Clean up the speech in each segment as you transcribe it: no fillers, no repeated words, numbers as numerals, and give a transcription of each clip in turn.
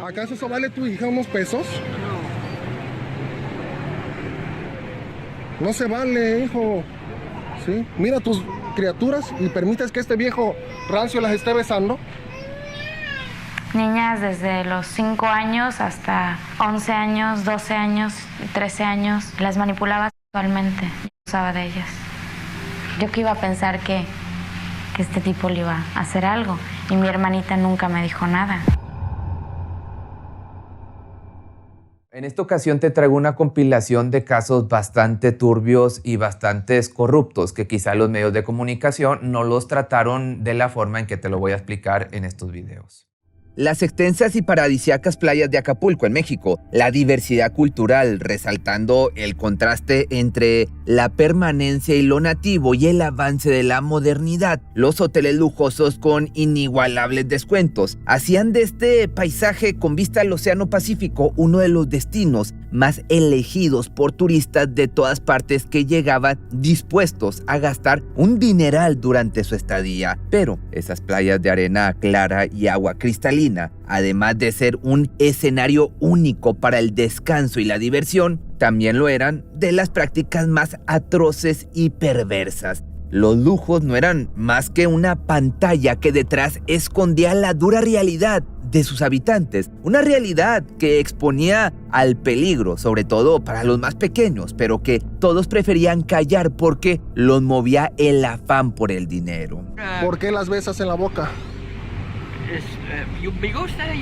¿Acaso eso vale tu hija unos pesos? No se vale, hijo. ¿Sí? Mira tus criaturas y permites que este viejo rancio las esté besando. Niñas desde los 5 años hasta 11 años, 12 años, 13 años, las manipulaba sexualmente, abusaba de ellas. Yo que iba a pensar que este tipo le iba a hacer algo y mi hermanita nunca me dijo nada. En esta ocasión te traigo una compilación de casos bastante turbios y bastantes corruptos que quizá los medios de comunicación no los trataron de la forma en que te lo voy a explicar en estos videos. Las extensas y paradisíacas playas de Acapulco en México, la diversidad cultural resaltando el contraste entre la permanencia y lo nativo y el avance de la modernidad, los hoteles lujosos con inigualables descuentos, hacían de este paisaje con vista al Océano Pacífico uno de los destinos más elegidos por turistas de todas partes que llegaban dispuestos a gastar un dineral durante su estadía. Pero esas playas de arena clara y agua cristalina, además de ser un escenario único para el descanso y la diversión, también lo eran de las prácticas más atroces y perversas. Los lujos no eran más que una pantalla que detrás escondía la dura realidad de sus habitantes, una realidad que exponía al peligro, sobre todo para los más pequeños, pero que todos preferían callar porque los movía el afán por el dinero. ¿Por qué las besas en la boca? Me gusta,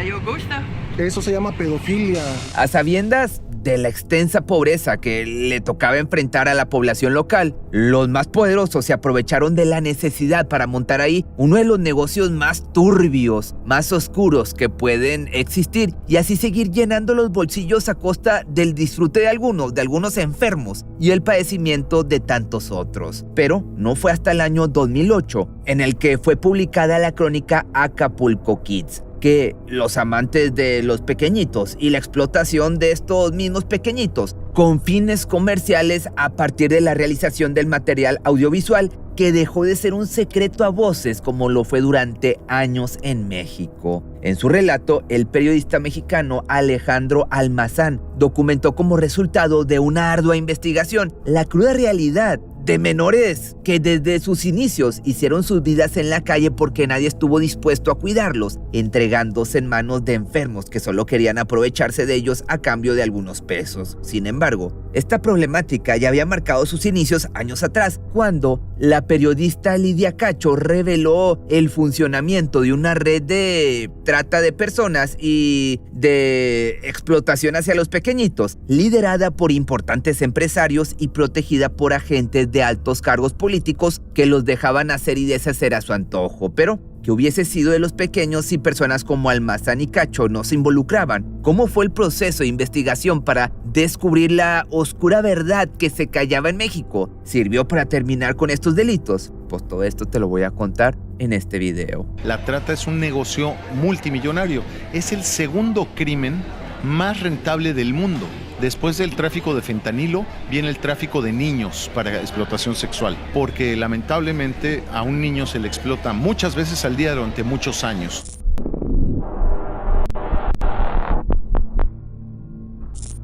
yo gusta. Eso se llama pedofilia. A sabiendas de la extensa pobreza que le tocaba enfrentar a la población local, los más poderosos se aprovecharon de la necesidad para montar ahí uno de los negocios más turbios, más oscuros que pueden existir y así seguir llenando los bolsillos a costa del disfrute de algunos enfermos y el padecimiento de tantos otros. Pero no fue hasta el año 2008 en el que fue publicada la crónica Acapulco Kids, que los amantes de los pequeñitos y la explotación de estos mismos pequeñitos con fines comerciales a partir de la realización del material audiovisual que dejó de ser un secreto a voces como lo fue durante años en México. En su relato, el periodista mexicano Alejandro Almazán documentó como resultado de una ardua investigación la cruda realidad de menores que desde sus inicios hicieron sus vidas en la calle porque nadie estuvo dispuesto a cuidarlos, entregándose en manos de enfermos que solo querían aprovecharse de ellos a cambio de algunos pesos. Sin embargo, esta problemática ya había marcado sus inicios años atrás, cuando la periodista Lidia Cacho reveló el funcionamiento de una red de trata de personas y de explotación hacia los pequeñitos, liderada por importantes empresarios y protegida por agentes de altos cargos políticos que los dejaban hacer y deshacer a su antojo. Pero ¿qué hubiese sido de los pequeños si personas como Almazán y Cacho no se involucraban? ¿Cómo fue el proceso de investigación para descubrir la oscura verdad que se callaba en México? ¿Sirvió para terminar con estos delitos? Pues todo esto te lo voy a contar en este video. La trata es un negocio multimillonario. Es el segundo crimen más rentable del mundo. Después del tráfico de fentanilo viene el tráfico de niños para explotación sexual, porque lamentablemente a un niño se le explota muchas veces al día durante muchos años.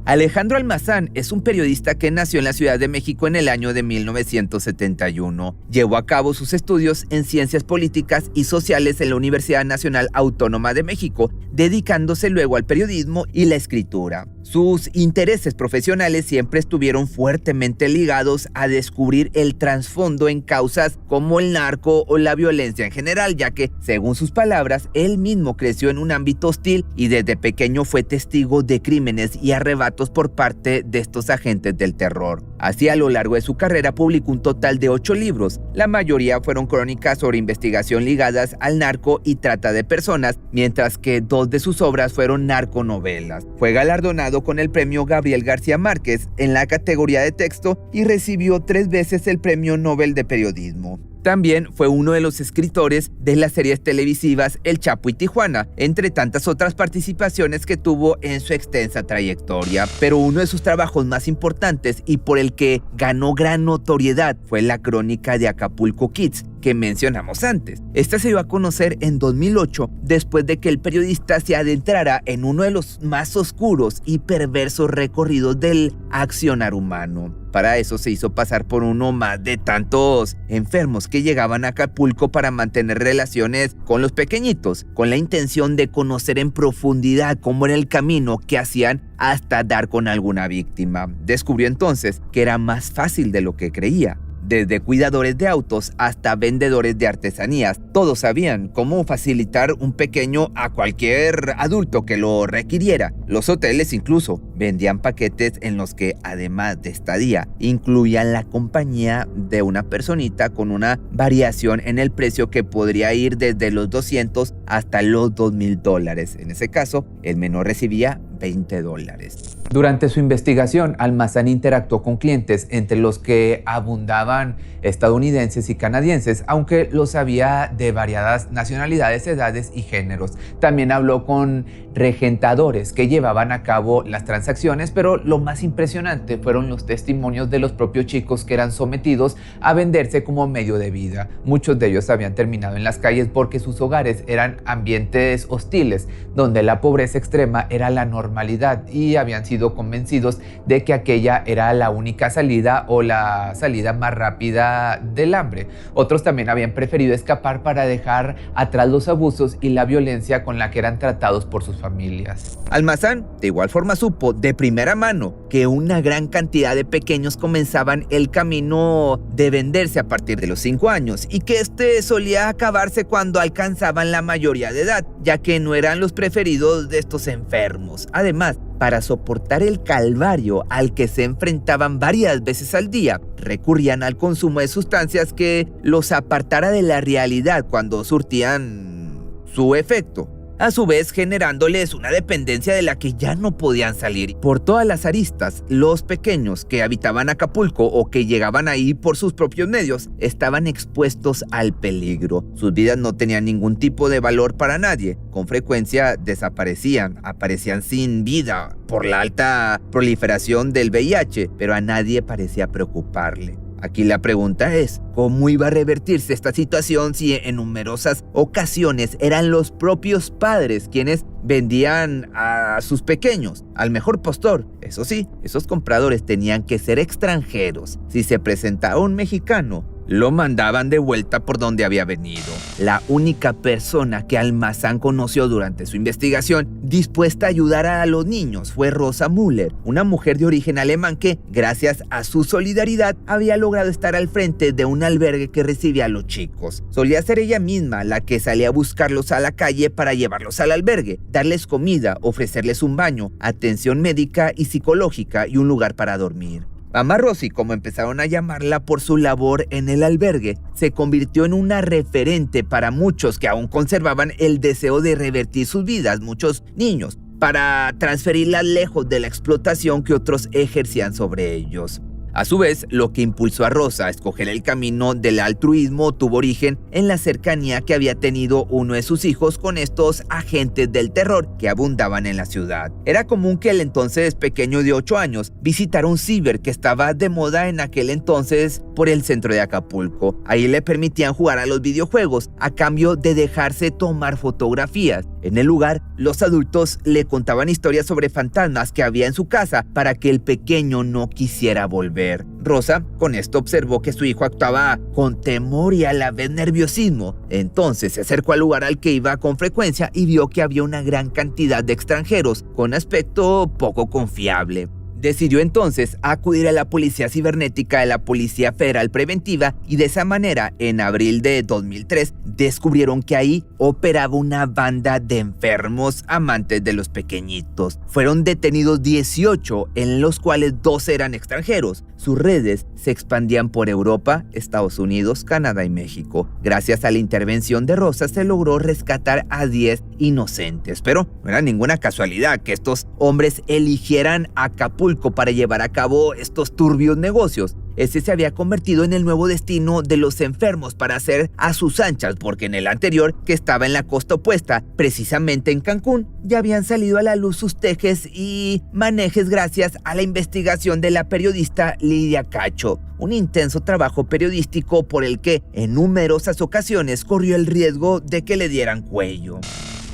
Alejandro Almazán es un periodista que nació en la Ciudad de México en el año de 1971. Llevó a cabo sus estudios en Ciencias Políticas y Sociales en la Universidad Nacional Autónoma de México, dedicándose luego al periodismo y la escritura. Sus intereses profesionales siempre estuvieron fuertemente ligados a descubrir el trasfondo en causas como el narco o la violencia en general, ya que, según sus palabras, él mismo creció en un ámbito hostil y desde pequeño fue testigo de crímenes y arrebatos por parte de estos agentes del terror. Así, a lo largo de su carrera publicó un total de 8 libros. La mayoría fueron crónicas sobre investigación ligadas al narco y trata de personas, mientras que 2 de sus obras fueron narconovelas. Fue galardonado con el premio Gabriel García Márquez en la categoría de texto y recibió 3 veces el premio Nobel de Periodismo. También fue uno de los escritores de las series televisivas El Chapo y Tijuana, entre tantas otras participaciones que tuvo en su extensa trayectoria. Pero uno de sus trabajos más importantes y por el que ganó gran notoriedad fue la crónica de Acapulco Kids, que mencionamos antes. Esta se dio a conocer en 2008 después de que el periodista se adentrara en uno de los más oscuros y perversos recorridos del accionar humano. Para eso se hizo pasar por uno más de tantos enfermos que llegaban a Acapulco para mantener relaciones con los pequeñitos, con la intención de conocer en profundidad cómo era el camino que hacían hasta dar con alguna víctima. Descubrió entonces que era más fácil de lo que creía. Desde cuidadores de autos hasta vendedores de artesanías, todos sabían cómo facilitar un pequeño a cualquier adulto que lo requiriera. Los hoteles incluso vendían paquetes en los que, además de estadía, incluían la compañía de una personita con una variación en el precio que podría ir desde los $200 hasta los $2,000. En ese caso, el menor recibía $20. Durante su investigación, Almazán interactuó con clientes entre los que abundaban estadounidenses y canadienses, aunque los había de variadas nacionalidades, edades y géneros. También habló con regentadores que llevaban a cabo las transacciones, pero lo más impresionante fueron los testimonios de los propios chicos que eran sometidos a venderse como medio de vida. Muchos de ellos habían terminado en las calles porque sus hogares eran ambientes hostiles, donde la pobreza extrema era la normalidad y habían sido convencidos de que aquella era la única salida o la salida más rápida del hambre. Otros también habían preferido escapar para dejar atrás los abusos y la violencia con la que eran tratados por sus familias. Almazán de igual forma supo de primera mano que una gran cantidad de pequeños comenzaban el camino de venderse a partir de los 5 años y que este solía acabarse cuando alcanzaban la mayoría de edad, ya que no eran los preferidos de estos enfermos. Además, para soportar el calvario al que se enfrentaban varias veces al día, recurrían al consumo de sustancias que los apartara de la realidad cuando surtían su efecto, a su vez generándoles una dependencia de la que ya no podían salir. Por todas las aristas, los pequeños que habitaban Acapulco o que llegaban ahí por sus propios medios estaban expuestos al peligro. Sus vidas no tenían ningún tipo de valor para nadie. Con frecuencia desaparecían, aparecían sin vida por la alta proliferación del VIH, pero a nadie parecía preocuparle. Aquí la pregunta es, ¿cómo iba a revertirse esta situación si en numerosas ocasiones eran los propios padres quienes vendían a sus pequeños al mejor postor? Eso sí, esos compradores tenían que ser extranjeros. Si se presentaba un mexicano, lo mandaban de vuelta por donde había venido. La única persona que Almazán conoció durante su investigación dispuesta a ayudar a los niños fue Rosa Müller, una mujer de origen alemán que, gracias a su solidaridad, había logrado estar al frente de un albergue que recibía a los chicos. Solía ser ella misma la que salía a buscarlos a la calle para llevarlos al albergue, darles comida, ofrecerles un baño, atención médica y psicológica y un lugar para dormir. Mamá Rosy, como empezaron a llamarla por su labor en el albergue, se convirtió en una referente para muchos que aún conservaban el deseo de revertir sus vidas, muchos niños, para transferirlas lejos de la explotación que otros ejercían sobre ellos. A su vez, lo que impulsó a Rosa a escoger el camino del altruismo tuvo origen en la cercanía que había tenido uno de sus hijos con estos agentes del terror que abundaban en la ciudad. Era común que el entonces pequeño de 8 años visitara un ciber que estaba de moda en aquel entonces por el centro de Acapulco. Ahí le permitían jugar a los videojuegos a cambio de dejarse tomar fotografías. En el lugar, los adultos le contaban historias sobre fantasmas que había en su casa para que el pequeño no quisiera volver. Rosa con esto observó que su hijo actuaba con temor y a la vez nerviosismo. Entonces se acercó al lugar al que iba con frecuencia y vio que había una gran cantidad de extranjeros con aspecto poco confiable. Decidió entonces acudir a la policía cibernética de la Policía Federal Preventiva y de esa manera, en abril de 2003, descubrieron que ahí operaba una banda de enfermos amantes de los pequeñitos. Fueron detenidos 18, en los cuales 12 eran extranjeros. Sus redes se expandían por Europa, Estados Unidos, Canadá y México. Gracias a la intervención de Rosa se logró rescatar a 10 inocentes, pero no era ninguna casualidad que estos hombres eligieran Acapulco para llevar a cabo estos turbios negocios. ese se había convertido en el nuevo destino de los enfermos para hacer a sus anchas, porque en el anterior, que estaba en la costa opuesta, precisamente en Cancún, ya habían salido a la luz sus tejes y manejes gracias a la investigación de la periodista Lidia Cacho, un intenso trabajo periodístico por el que en numerosas ocasiones corrió el riesgo de que le dieran cuello.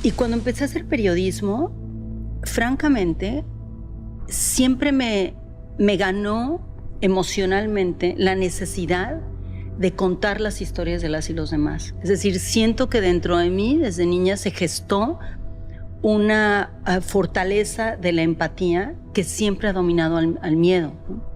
Y cuando empecé a hacer periodismo, francamente, siempre me ganó emocionalmente la necesidad de contar las historias de las y los demás. Es decir, siento que dentro de mí, desde niña, se gestó una fortaleza de la empatía que siempre ha dominado al miedo, ¿no?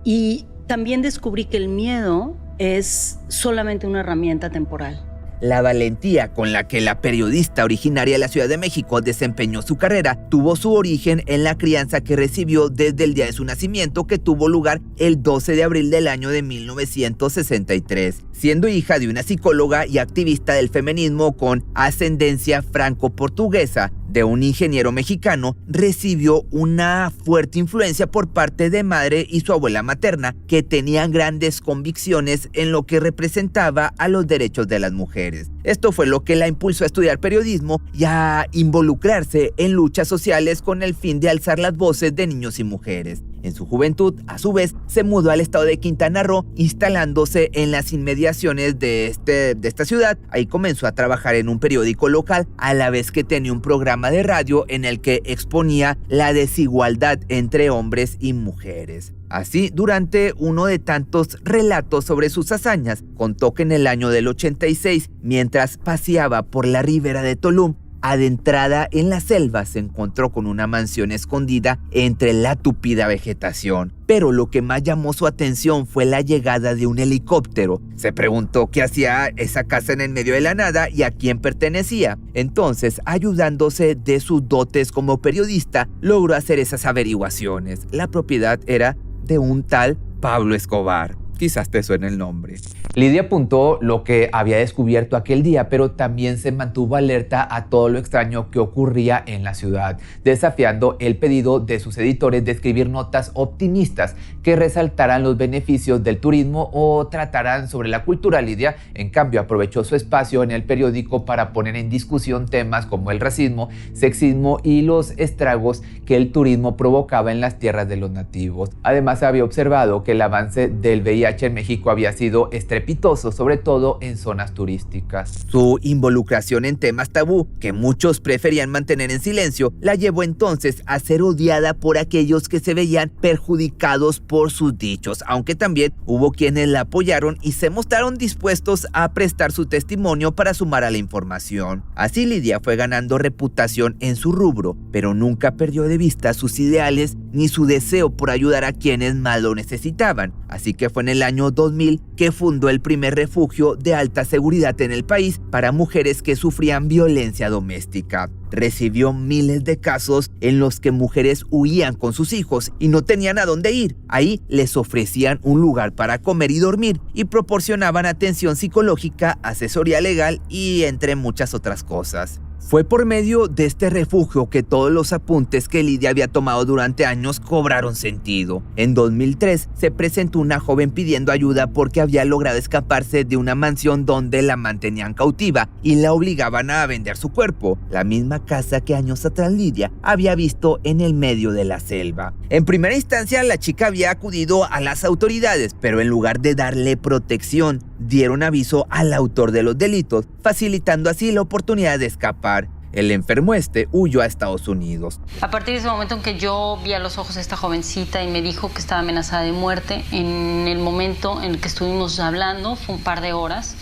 Y también descubrí que el miedo es solamente una herramienta temporal. La valentía con la que la periodista originaria de la Ciudad de México desempeñó su carrera tuvo su origen en la crianza que recibió desde el día de su nacimiento, que tuvo lugar el 12 de abril del año de 1963. Siendo hija de una psicóloga y activista del feminismo con ascendencia franco-portuguesa, de un ingeniero mexicano, recibió una fuerte influencia por parte de madre y su abuela materna, que tenían grandes convicciones en lo que representaba a los derechos de las mujeres. Esto fue lo que la impulsó a estudiar periodismo y a involucrarse en luchas sociales con el fin de alzar las voces de niños y mujeres. En su juventud, a su vez, se mudó al estado de Quintana Roo, instalándose en las inmediaciones de esta ciudad. Ahí comenzó a trabajar en un periódico local, a la vez que tenía un programa de radio en el que exponía la desigualdad entre hombres y mujeres. Así, durante uno de tantos relatos sobre sus hazañas, contó que en el año del 86, mientras paseaba por la ribera de Tulum, adentrada en la selva, se encontró con una mansión escondida entre la tupida vegetación. Pero lo que más llamó su atención fue la llegada de un helicóptero. Se preguntó qué hacía esa casa en el medio de la nada y a quién pertenecía. Entonces, ayudándose de sus dotes como periodista, logró hacer esas averiguaciones. La propiedad era de un tal Pablo Escobar. Quizás te suene el nombre. Lidia apuntó lo que había descubierto aquel día, pero también se mantuvo alerta a todo lo extraño que ocurría en la ciudad, desafiando el pedido de sus editores de escribir notas optimistas que resaltaran los beneficios del turismo o trataran sobre la cultura. Lidia, en cambio, aprovechó su espacio en el periódico para poner en discusión temas como el racismo, sexismo y los estragos que el turismo provocaba en las tierras de los nativos. Además, había observado que el avance del VIH en México había sido estrepitoso, sobre todo en zonas turísticas. Su involucración en temas tabú, que muchos preferían mantener en silencio, la llevó entonces a ser odiada por aquellos que se veían perjudicados por sus dichos, aunque también hubo quienes la apoyaron y se mostraron dispuestos a prestar su testimonio para sumar a la información. Así Lidia fue ganando reputación en su rubro, pero nunca perdió de vista sus ideales ni su deseo por ayudar a quienes más lo necesitaban. Así que fue en el año 2000 que fundó el primer refugio de alta seguridad en el país para mujeres que sufrían violencia doméstica. Recibió miles de casos en los que mujeres huían con sus hijos y no tenían a dónde ir. Ahí les ofrecían un lugar para comer y dormir y proporcionaban atención psicológica, asesoría legal y entre muchas otras cosas. Fue por medio de este refugio que todos los apuntes que Lidia había tomado durante años cobraron sentido. En 2003 se presentó una joven pidiendo ayuda porque había logrado escaparse de una mansión donde la mantenían cautiva y la obligaban a vender su cuerpo, la misma casa que años atrás Lidia había visto en el medio de la selva. En primera instancia la chica había acudido a las autoridades, pero en lugar de darle protección, dieron aviso al autor de los delitos, facilitando así la oportunidad de escapar. El enfermo huyó a Estados Unidos. A partir de ese momento en que yo vi a los ojos a esta jovencita y me dijo que estaba amenazada de muerte, en el momento en el que estuvimos hablando, fue un par de horas,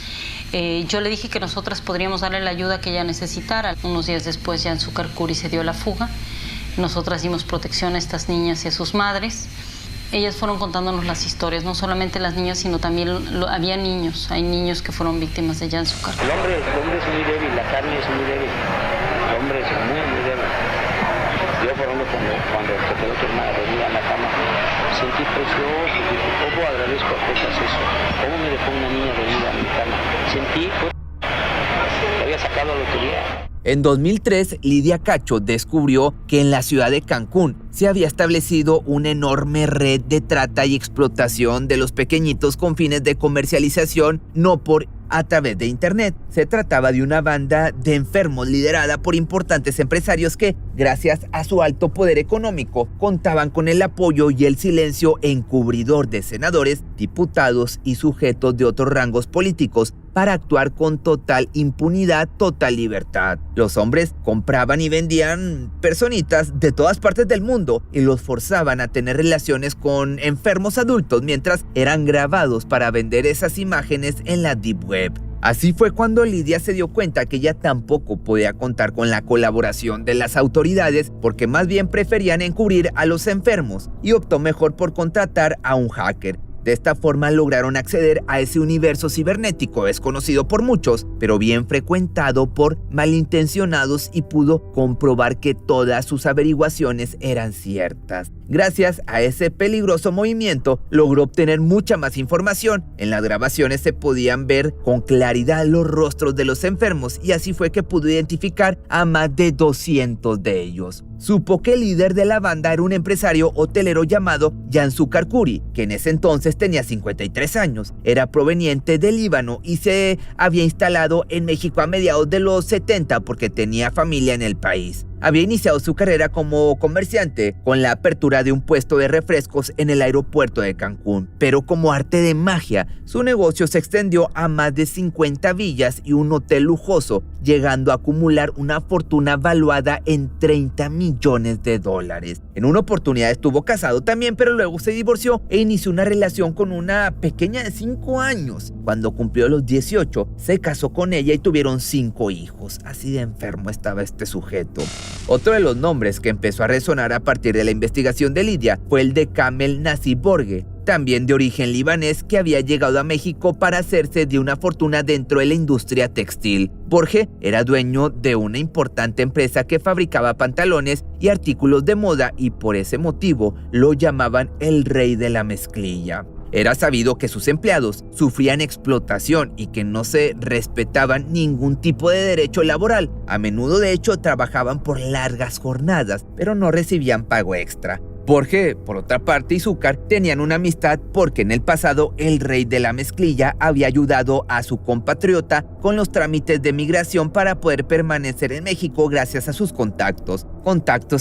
yo le dije que nosotras podríamos darle la ayuda que ella necesitara. Unos días después ya Anzúcar Curi se dio la fuga. Nosotras dimos protección a estas niñas y a sus madres. Ellas fueron contándonos las historias, no solamente las niñas, sino también había niños. Hay niños que fueron víctimas de Anzúcar. El hombre es muy débil, la carne es muy débil. El hombre es muy, muy débil. Yo, por ejemplo, cuando te quedó tu hermana dormida en la cama, sentí precioso. Dije, ¿cómo agradezco a Texas eso? ¿Cómo me dejó una niña dormida en mi cama? Sentí, voy a sacar sacado lotería. En 2003, Lidia Cacho descubrió que en la ciudad de Cancún se había establecido una enorme red de trata y explotación de los pequeñitos con fines de comercialización, no por a través de internet. Se trataba de una banda de enfermos liderada por importantes empresarios que, gracias a su alto poder económico, contaban con el apoyo y el silencio encubridor de senadores, diputados y sujetos de otros rangos políticos para actuar con total impunidad, total libertad. Los hombres compraban y vendían personitas de todas partes del mundo y los forzaban a tener relaciones con enfermos adultos mientras eran grabados para vender esas imágenes en la Deep Web. Así fue cuando Lidia se dio cuenta que ella tampoco podía contar con la colaboración de las autoridades porque más bien preferían encubrir a los enfermos y optó mejor por contratar a un hacker. De esta forma lograron acceder a ese universo cibernético desconocido por muchos, pero bien frecuentado por malintencionados y pudo comprobar que todas sus averiguaciones eran ciertas. Gracias a ese peligroso movimiento, logró obtener mucha más información. En las grabaciones se podían ver con claridad los rostros de los enfermos y así fue que pudo identificar a más de 200 de ellos. Supo que el líder de la banda era un empresario hotelero llamado Cansu Karkouri, que en ese entonces tenía 53 años, era proveniente del Líbano y se había instalado en México a mediados de los 70 porque tenía familia en el país. Había iniciado su carrera como comerciante con la apertura de un puesto de refrescos en el aeropuerto de Cancún, pero como arte de magia, su negocio se extendió a más de 50 villas y un hotel lujoso, llegando a acumular una fortuna valuada en $30 millones. En una oportunidad estuvo casado también, pero luego se divorció e inició una relación con una pequeña de 5 años. Cuando cumplió los 18, se casó con ella y tuvieron 5 hijos. Así de enfermo estaba este sujeto. Otro de los nombres que empezó a resonar a partir de la investigación de Lidia fue el de Kamel Nassib Borge, también de origen libanés, que había llegado a México para hacerse de una fortuna dentro de la industria textil. Borge era dueño de una importante empresa que fabricaba pantalones y artículos de moda y por ese motivo lo llamaban el rey de la mezclilla. Era sabido que sus empleados sufrían explotación y que no se respetaban ningún tipo de derecho laboral. A menudo, de hecho, trabajaban por largas jornadas, pero no recibían pago extra. Borge, por otra parte, y Zúcar tenían una amistad porque en el pasado el rey de la mezclilla había ayudado a su compatriota con los trámites de migración para poder permanecer en México gracias a sus contactos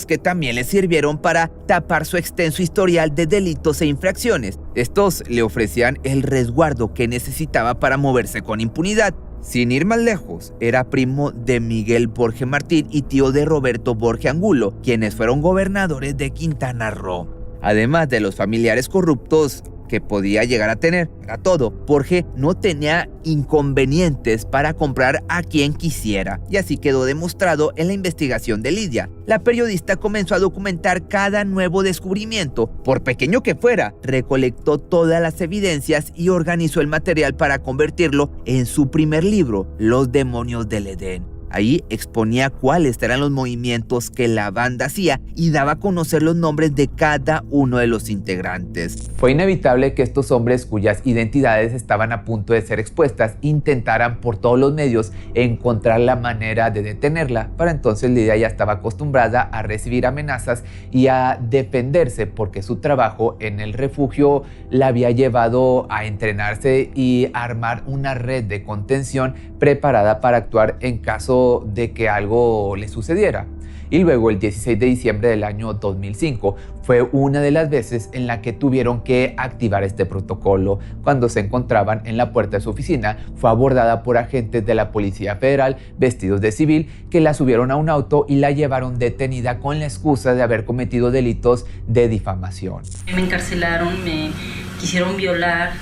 que también le sirvieron para tapar su extenso historial de delitos e infracciones. Estos le ofrecían el resguardo que necesitaba para moverse con impunidad. Sin ir más lejos, era primo de Miguel Borge Martín y tío de Roberto Borge Angulo, quienes fueron gobernadores de Quintana Roo. Además de los familiares corruptos que podía llegar a tener, a todo, Borge no tenía inconvenientes para comprar a quien quisiera, y así quedó demostrado en la investigación de Lidia. La periodista comenzó a documentar cada nuevo descubrimiento, por pequeño que fuera, recolectó todas las evidencias y organizó el material para convertirlo en su primer libro, Los demonios del Edén. Ahí exponía cuáles eran los movimientos que la banda hacía y daba a conocer los nombres de cada uno de los integrantes. Fue inevitable que estos hombres cuyas identidades estaban a punto de ser expuestas intentaran por todos los medios encontrar la manera de detenerla. Para entonces Lidia ya estaba acostumbrada a recibir amenazas y a defenderse porque su trabajo en el refugio la había llevado a entrenarse y a armar una red de contención preparada para actuar en caso de que algo le sucediera. Y luego el 16 de diciembre del año 2005 fue una de las veces en la que tuvieron que activar este protocolo. Cuando se encontraban en la puerta de su oficina, fue abordada por agentes de la Policía Federal vestidos de civil que la subieron a un auto y la llevaron detenida con la excusa de haber cometido delitos de difamación. Me encarcelaron, me quisieron violar,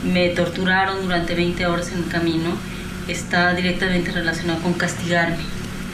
me torturaron durante 20 horas en el camino. Está directamente relacionado con castigarme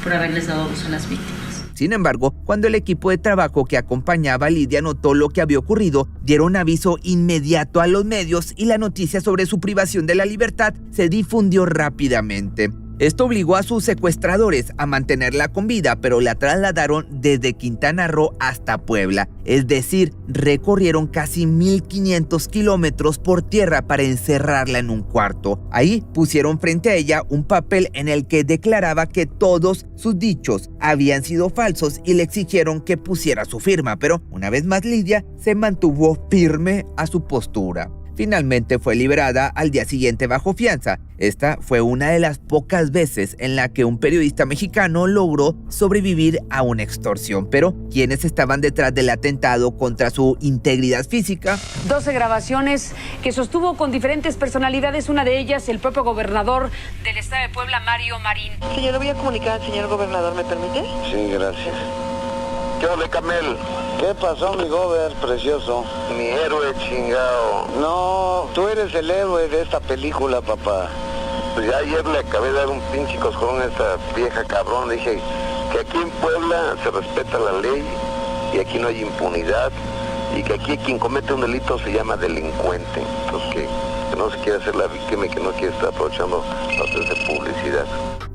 por haberles dado voz a las víctimas. Sin embargo, cuando el equipo de trabajo que acompañaba a Lidia notó lo que había ocurrido, dieron aviso inmediato a los medios y la noticia sobre su privación de la libertad se difundió rápidamente. Esto obligó a sus secuestradores a mantenerla con vida, pero la trasladaron desde Quintana Roo hasta Puebla. Es decir, recorrieron casi 1.500 kilómetros por tierra para encerrarla en un cuarto. Ahí pusieron frente a ella un papel en el que declaraba que todos sus dichos habían sido falsos y le exigieron que pusiera su firma, pero una vez más Lidia se mantuvo firme a su postura. Finalmente fue liberada al día siguiente bajo fianza. Esta fue una de las pocas veces en la que un periodista mexicano logró sobrevivir a una extorsión. Pero, ¿quiénes estaban detrás del atentado contra su integridad física? 12 grabaciones que sostuvo con diferentes personalidades, una de ellas el propio gobernador del estado de Puebla, Mario Marín. Señor, voy a comunicar al señor gobernador, ¿me permite? Sí, gracias. ¿Qué ole, Camel? ¿Qué pasó, mi gober precioso? Mi héroe chingado. No, tú eres el héroe de esta película, papá. Pues ya ayer le acabé de dar un pinche coscorrón a esta vieja cabrón. Le dije que aquí en Puebla se respeta la ley y aquí no hay impunidad y que aquí quien comete un delito se llama delincuente. Entonces que no se quiere hacer la víctima y que no quiere estar aprovechando para hacerse publicidad.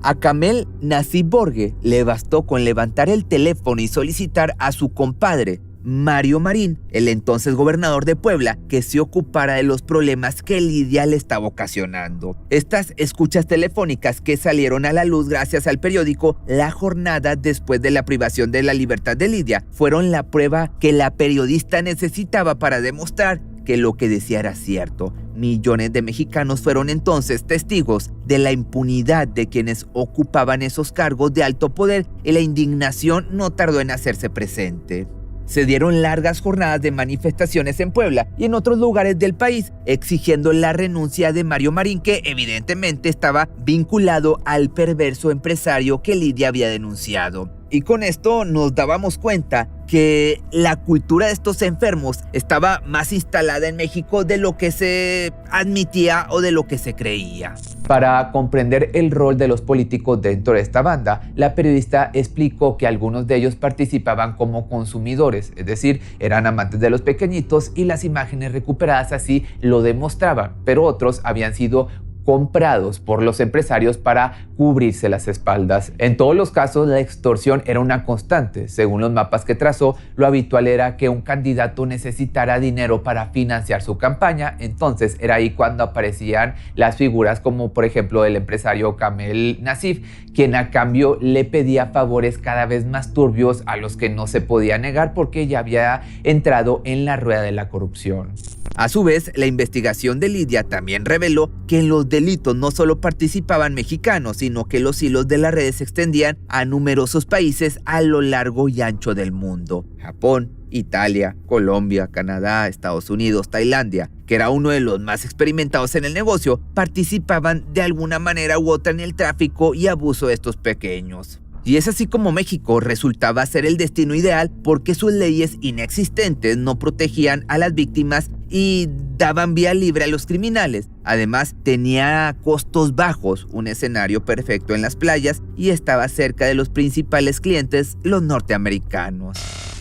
A Camel Nasib Borge le bastó con levantar el teléfono y solicitar a su compadre, Mario Marín, el entonces gobernador de Puebla, que se ocupara de los problemas que Lidia le estaba ocasionando. Estas escuchas telefónicas que salieron a la luz gracias al periódico La Jornada después de la privación de la libertad de Lidia fueron la prueba que la periodista necesitaba para demostrar que lo que decía era cierto. Millones de mexicanos fueron entonces testigos de la impunidad de quienes ocupaban esos cargos de alto poder y la indignación no tardó en hacerse presente. Se dieron largas jornadas de manifestaciones en Puebla y en otros lugares del país, exigiendo la renuncia de Mario Marín, que evidentemente estaba vinculado al perverso empresario que Lidia había denunciado. Y con esto nos dábamos cuenta que la cultura de estos enfermos estaba más instalada en México de lo que se admitía o de lo que se creía. Para comprender el rol de los políticos dentro de esta banda, la periodista explicó que algunos de ellos participaban como consumidores, es decir, eran amantes de los pequeñitos y las imágenes recuperadas así lo demostraban, pero otros habían sido comprados por los empresarios para cubrirse las espaldas. En todos los casos, la extorsión era una constante. Según los mapas que trazó, lo habitual era que un candidato necesitara dinero para financiar su campaña. Entonces era ahí cuando aparecían las figuras como por ejemplo el empresario Camel Nasib, quien a cambio le pedía favores cada vez más turbios a los que no se podía negar porque ya había entrado en la rueda de la corrupción. A su vez, la investigación de Lidia también reveló que en los delitos no solo participaban mexicanos, sino que los hilos de las redes se extendían a numerosos países a lo largo y ancho del mundo. Japón, Italia, Colombia, Canadá, Estados Unidos, Tailandia, que era uno de los más experimentados en el negocio, participaban de alguna manera u otra en el tráfico y abuso de estos pequeños. Y es así como México resultaba ser el destino ideal porque sus leyes inexistentes no protegían a las víctimas y daban vía libre a los criminales. Además, tenía costos bajos, un escenario perfecto en las playas y estaba cerca de los principales clientes, los norteamericanos.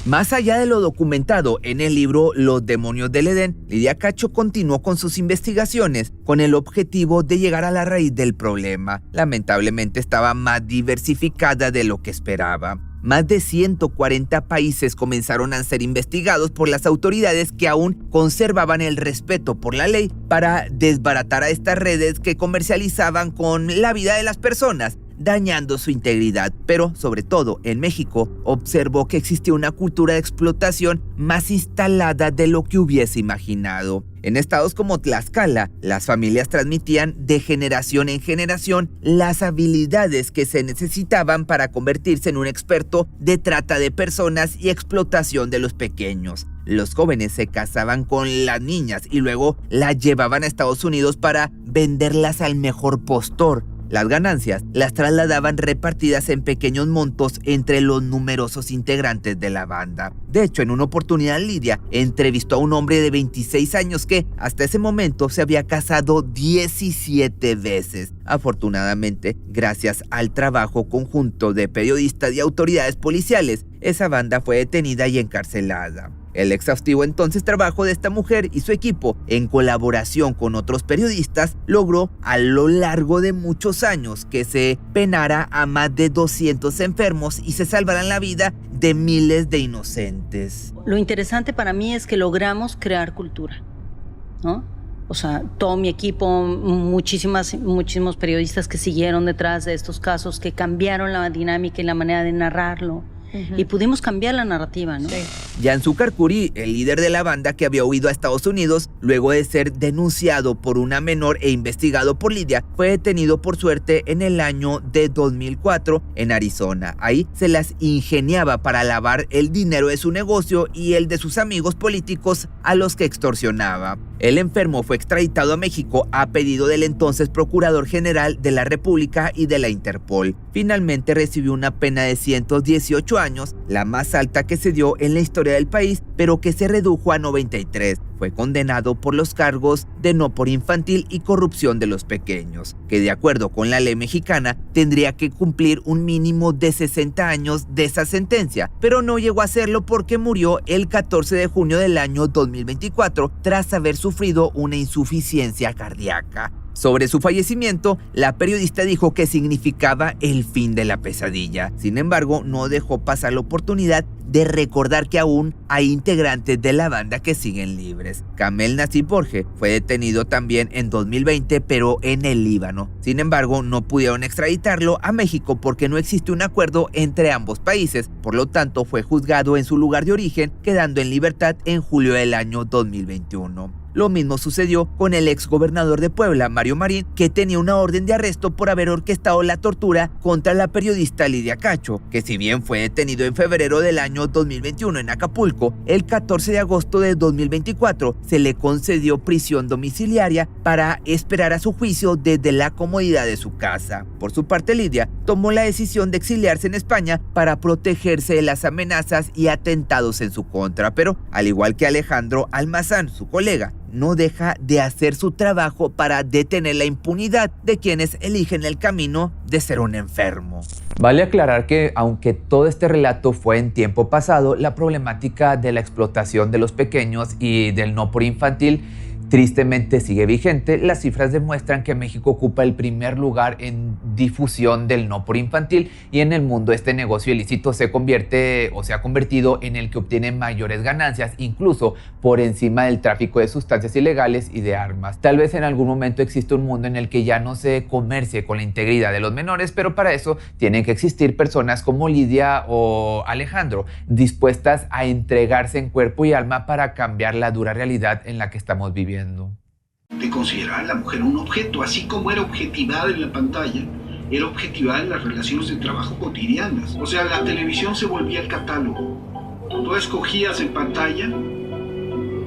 Más allá de lo documentado en el libro Los demonios del Edén, Lidia Cacho continuó con sus investigaciones con el objetivo de llegar a la raíz del problema. Lamentablemente estaba más diversificada de lo que esperaba. Más de 140 países comenzaron a ser investigados por las autoridades que aún conservaban el respeto por la ley para desbaratar a estas redes que comercializaban con la vida de las personas, dañando su integridad. Pero, sobre todo, en México, observó que existía una cultura de explotación más instalada de lo que hubiese imaginado. En estados como Tlaxcala, las familias transmitían de generación en generación las habilidades que se necesitaban para convertirse en un experto de trata de personas y explotación de los pequeños. Los jóvenes se casaban con las niñas y luego las llevaban a Estados Unidos para venderlas al mejor postor. Las ganancias las trasladaban repartidas en pequeños montos entre los numerosos integrantes de la banda. De hecho, en una oportunidad Lidia entrevistó a un hombre de 26 años que hasta ese momento se había casado 17 veces. Afortunadamente, gracias al trabajo conjunto de periodistas y autoridades policiales, esa banda fue detenida y encarcelada. El exhaustivo entonces trabajo de esta mujer y su equipo, en colaboración con otros periodistas, logró a lo largo de muchos años que se penara a más de 200 enfermos y se salvaran la vida de miles de inocentes. Lo interesante para mí es que logramos crear cultura, ¿no? O sea, todo mi equipo, muchísimos periodistas que siguieron detrás de estos casos, que cambiaron la dinámica y la manera de narrarlo. Y pudimos cambiar la narrativa, ¿no? Sí. Yanzúcar Curi, el líder de la banda que había huido a Estados Unidos luego de ser denunciado por una menor e investigado por Lidia, fue detenido por suerte en el año de 2004 en Arizona. Ahí se las ingeniaba para lavar el dinero de su negocio y el de sus amigos políticos a los que extorsionaba. El enfermo fue extraditado a México a pedido del entonces Procurador General de la República y de la Interpol. Finalmente recibió una pena de 118 años, la más alta que se dio en la historia del país, pero que se redujo a 93. Fue condenado por los cargos de no por infantil y corrupción de los pequeños, que de acuerdo con la ley mexicana tendría que cumplir un mínimo de 60 años de esa sentencia, pero no llegó a hacerlo porque murió el 14 de junio del año 2024 tras haber sufrido una insuficiencia cardíaca. Sobre su fallecimiento, la periodista dijo que significaba el fin de la pesadilla. Sin embargo, no dejó pasar la oportunidad de recordar que aún hay integrantes de la banda que siguen libres. Kamel Nassib Borge fue detenido también en 2020, pero en el Líbano. Sin embargo, no pudieron extraditarlo a México porque no existe un acuerdo entre ambos países. Por lo tanto, fue juzgado en su lugar de origen, quedando en libertad en julio del año 2021. Lo mismo sucedió con el ex gobernador de Puebla, Mario Marín, que tenía una orden de arresto por haber orquestado la tortura contra la periodista Lidia Cacho, que si bien fue detenido en febrero del año 2021 en Acapulco, el 14 de agosto de 2024 se le concedió prisión domiciliaria para esperar a su juicio desde la comodidad de su casa. Por su parte, Lidia tomó la decisión de exiliarse en España para protegerse de las amenazas y atentados en su contra, pero al igual que Alejandro Almazán, su colega, no deja de hacer su trabajo para detener la impunidad de quienes eligen el camino de ser un enfermo. Vale aclarar que, aunque todo este relato fue en tiempo pasado, la problemática de la explotación de los pequeños y del no por infantil tristemente sigue vigente. Las cifras demuestran que México ocupa el primer lugar en difusión del no por infantil y en el mundo este negocio ilícito se ha convertido en el que obtiene mayores ganancias, incluso por encima del tráfico de sustancias ilegales y de armas. Tal vez en algún momento existe un mundo en el que ya no se comercie con la integridad de los menores, pero para eso tienen que existir personas como Lidia o Alejandro, dispuestas a entregarse en cuerpo y alma para cambiar la dura realidad en la que estamos viviendo. De considerar a la mujer un objeto, así como era objetivada en la pantalla, era objetivada en las relaciones de trabajo cotidianas. O sea, la televisión se volvía el catálogo. Tú escogías en pantalla,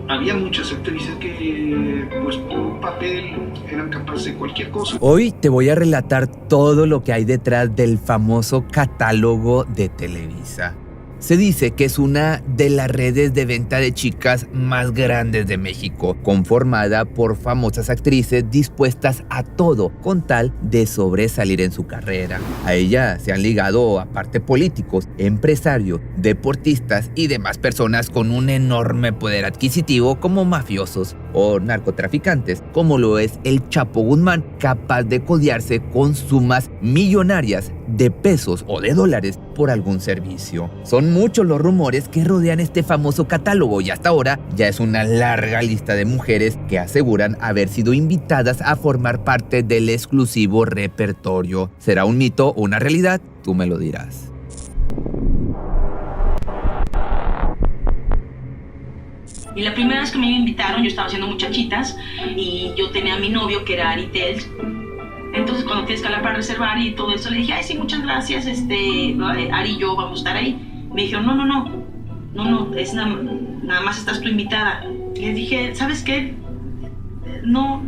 había muchas actrices que, pues, por un papel eran capaces de cualquier cosa. Hoy te voy a relatar todo lo que hay detrás del famoso catálogo de Televisa. Se dice que es una de las redes de venta de chicas más grandes de México, conformada por famosas actrices dispuestas a todo con tal de sobresalir en su carrera. A ella se han ligado aparte políticos, empresarios, deportistas y demás personas con un enorme poder adquisitivo como mafiosos o narcotraficantes, como lo es el Chapo Guzmán, capaz de codearse con sumas millonarias de pesos o de dólares por algún servicio. Son muchos los rumores que rodean este famoso catálogo y hasta ahora ya es una larga lista de mujeres que aseguran haber sido invitadas a formar parte del exclusivo repertorio. ¿Será un mito o una realidad? Tú me lo dirás. Y la primera vez que me invitaron, yo estaba haciendo muchachitas y yo tenía a mi novio que era Ari Tells. Entonces cuando tienes que hablar para reservar y todo eso, le dije, ay sí, muchas gracias, Ari y yo vamos a estar ahí. Me dijeron, no, es nada más estás tú invitada. Les dije, ¿sabes qué? No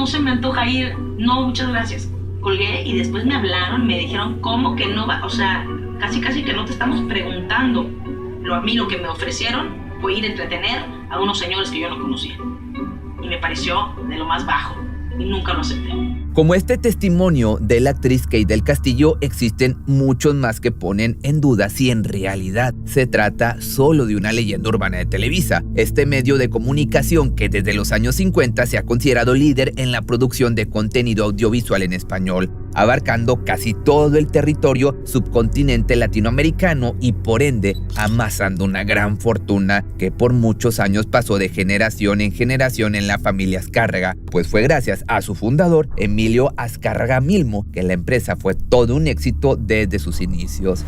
se me antoja ir, no, muchas gracias. Colgué y después me hablaron, me dijeron, ¿cómo que no va? O sea, casi que no te estamos preguntando. A mí lo que me ofrecieron fue ir a entretener a unos señores que yo no conocía. Y me pareció de lo más bajo y nunca lo acepté. Como este testimonio de la actriz Kate del Castillo, existen muchos más que ponen en duda si en realidad se trata solo de una leyenda urbana de Televisa, este medio de comunicación que desde los años 50 se ha considerado líder en la producción de contenido audiovisual en español, abarcando casi todo el territorio subcontinente latinoamericano y por ende amasando una gran fortuna que por muchos años pasó de generación en generación en la familia Azcárraga, pues fue gracias a su fundador, Emilio Azcárraga Milmo, que la empresa fue todo un éxito desde sus inicios,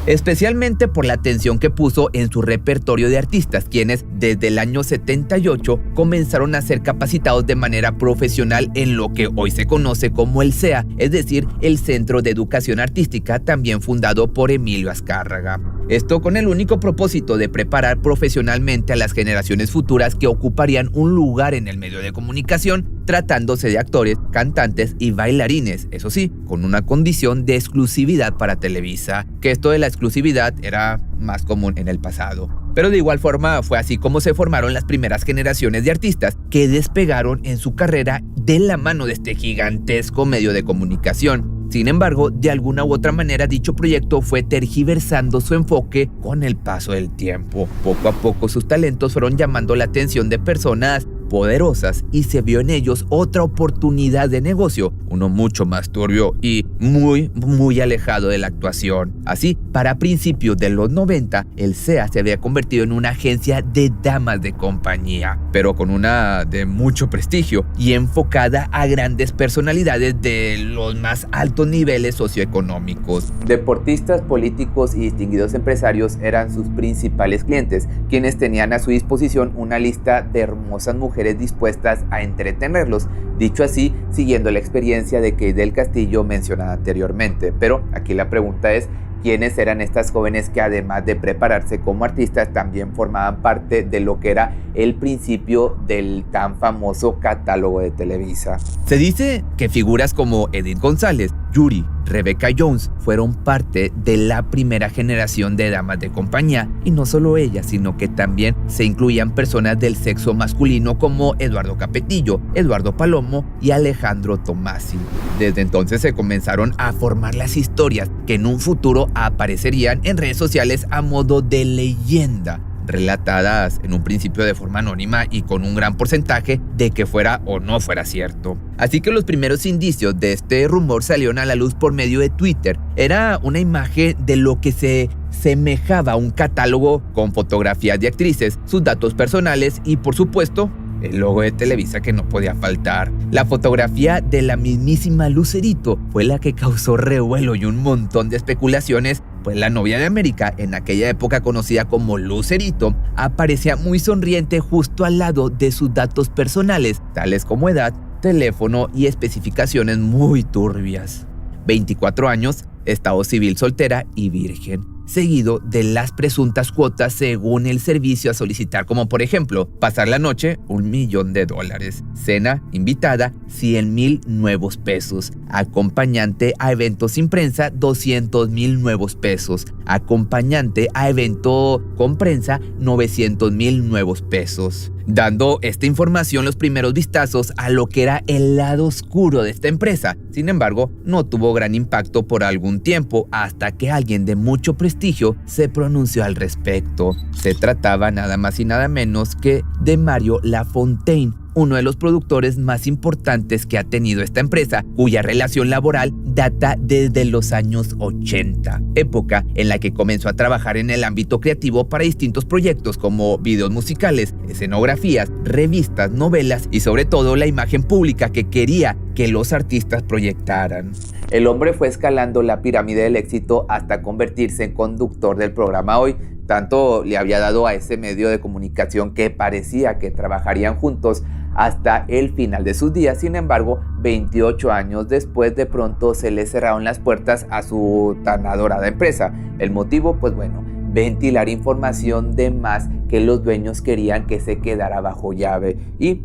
especialmente por la atención que puso en su repertorio de artistas, quienes desde el año 78 comenzaron a ser capacitados de manera profesional en lo que hoy se conoce como el CEA, es decir, el Centro de Educación Artística, también fundado por Emilio Azcárraga. Esto con el único propósito de preparar profesionalmente a las generaciones futuras que ocuparían un lugar en el medio de comunicación, tratándose de actores, cantantes y bailarines, eso sí, con una condición de exclusividad para Televisa, que esto de la exclusividad era más común en el pasado. Pero de igual forma fue así como se formaron las primeras generaciones de artistas que despegaron en su carrera de la mano de este gigantesco medio de comunicación. Sin embargo, de alguna u otra manera dicho proyecto fue tergiversando su enfoque con el paso del tiempo. Poco a poco sus talentos fueron llamando la atención de personas poderosas y se vio en ellos otra oportunidad de negocio, uno mucho más turbio y muy alejado de la actuación. Así, para principios de los 90, el CEA se había convertido en una agencia de damas de compañía, pero con una de mucho prestigio y enfocada a grandes personalidades de los más altos niveles socioeconómicos. Deportistas, políticos y distinguidos empresarios eran sus principales clientes, quienes tenían a su disposición una lista de hermosas mujeres dispuestas a entretenerlos, dicho así, siguiendo la experiencia de Kate del Castillo mencionada anteriormente. Pero aquí la pregunta es, ¿quiénes eran estas jóvenes que además de prepararse como artistas también formaban parte de lo que era el principio del tan famoso catálogo de Televisa? Se dice que figuras como Edith González, Yuri, Rebecca Jones fueron parte de la primera generación de damas de compañía, y no solo ellas, sino que también se incluían personas del sexo masculino como Eduardo Capetillo, Eduardo Palomo y Alejandro Tomasi. Desde entonces se comenzaron a formar las historias que en un futuro aparecerían en redes sociales a modo de leyenda, relatadas en un principio de forma anónima y con un gran porcentaje de que fuera o no fuera cierto. Así que los primeros indicios de este rumor salieron a la luz por medio de Twitter. Era una imagen de lo que se semejaba a un catálogo con fotografías de actrices, sus datos personales y, por supuesto, el logo de Televisa que no podía faltar. La fotografía de la mismísima Lucerito fue la que causó revuelo y un montón de especulaciones, pues la novia de América, en aquella época conocida como Lucerito, aparecía muy sonriente justo al lado de sus datos personales, tales como edad, teléfono y especificaciones muy turbias. 24 años, estado civil soltera y virgen, seguido de las presuntas cuotas según el servicio a solicitar, como por ejemplo, pasar la noche, $1,000,000, cena invitada, 100,000 nuevos pesos, acompañante a evento sin prensa, 200,000 nuevos pesos, acompañante a evento con prensa, 900,000 nuevos pesos. Dando esta información los primeros vistazos a lo que era el lado oscuro de esta empresa. Sin embargo, no tuvo gran impacto por algún tiempo hasta que alguien de mucho prestigio se pronunció al respecto. Se trataba nada más y nada menos que de Mario Lafontaine, uno de los productores más importantes que ha tenido esta empresa, cuya relación laboral data desde los años 80, época en la que comenzó a trabajar en el ámbito creativo para distintos proyectos como videos musicales, escenografías, revistas, novelas y sobre todo la imagen pública que quería que los artistas proyectaran. El hombre fue escalando la pirámide del éxito hasta convertirse en conductor del programa Hoy. Tanto le había dado a ese medio de comunicación que parecía que trabajarían juntos hasta el final de sus días. Sin embargo, 28 años después, de pronto se le cerraron las puertas a su tan adorada empresa. El motivo, pues bueno, ventilar información de más que los dueños querían que se quedara bajo llave. Y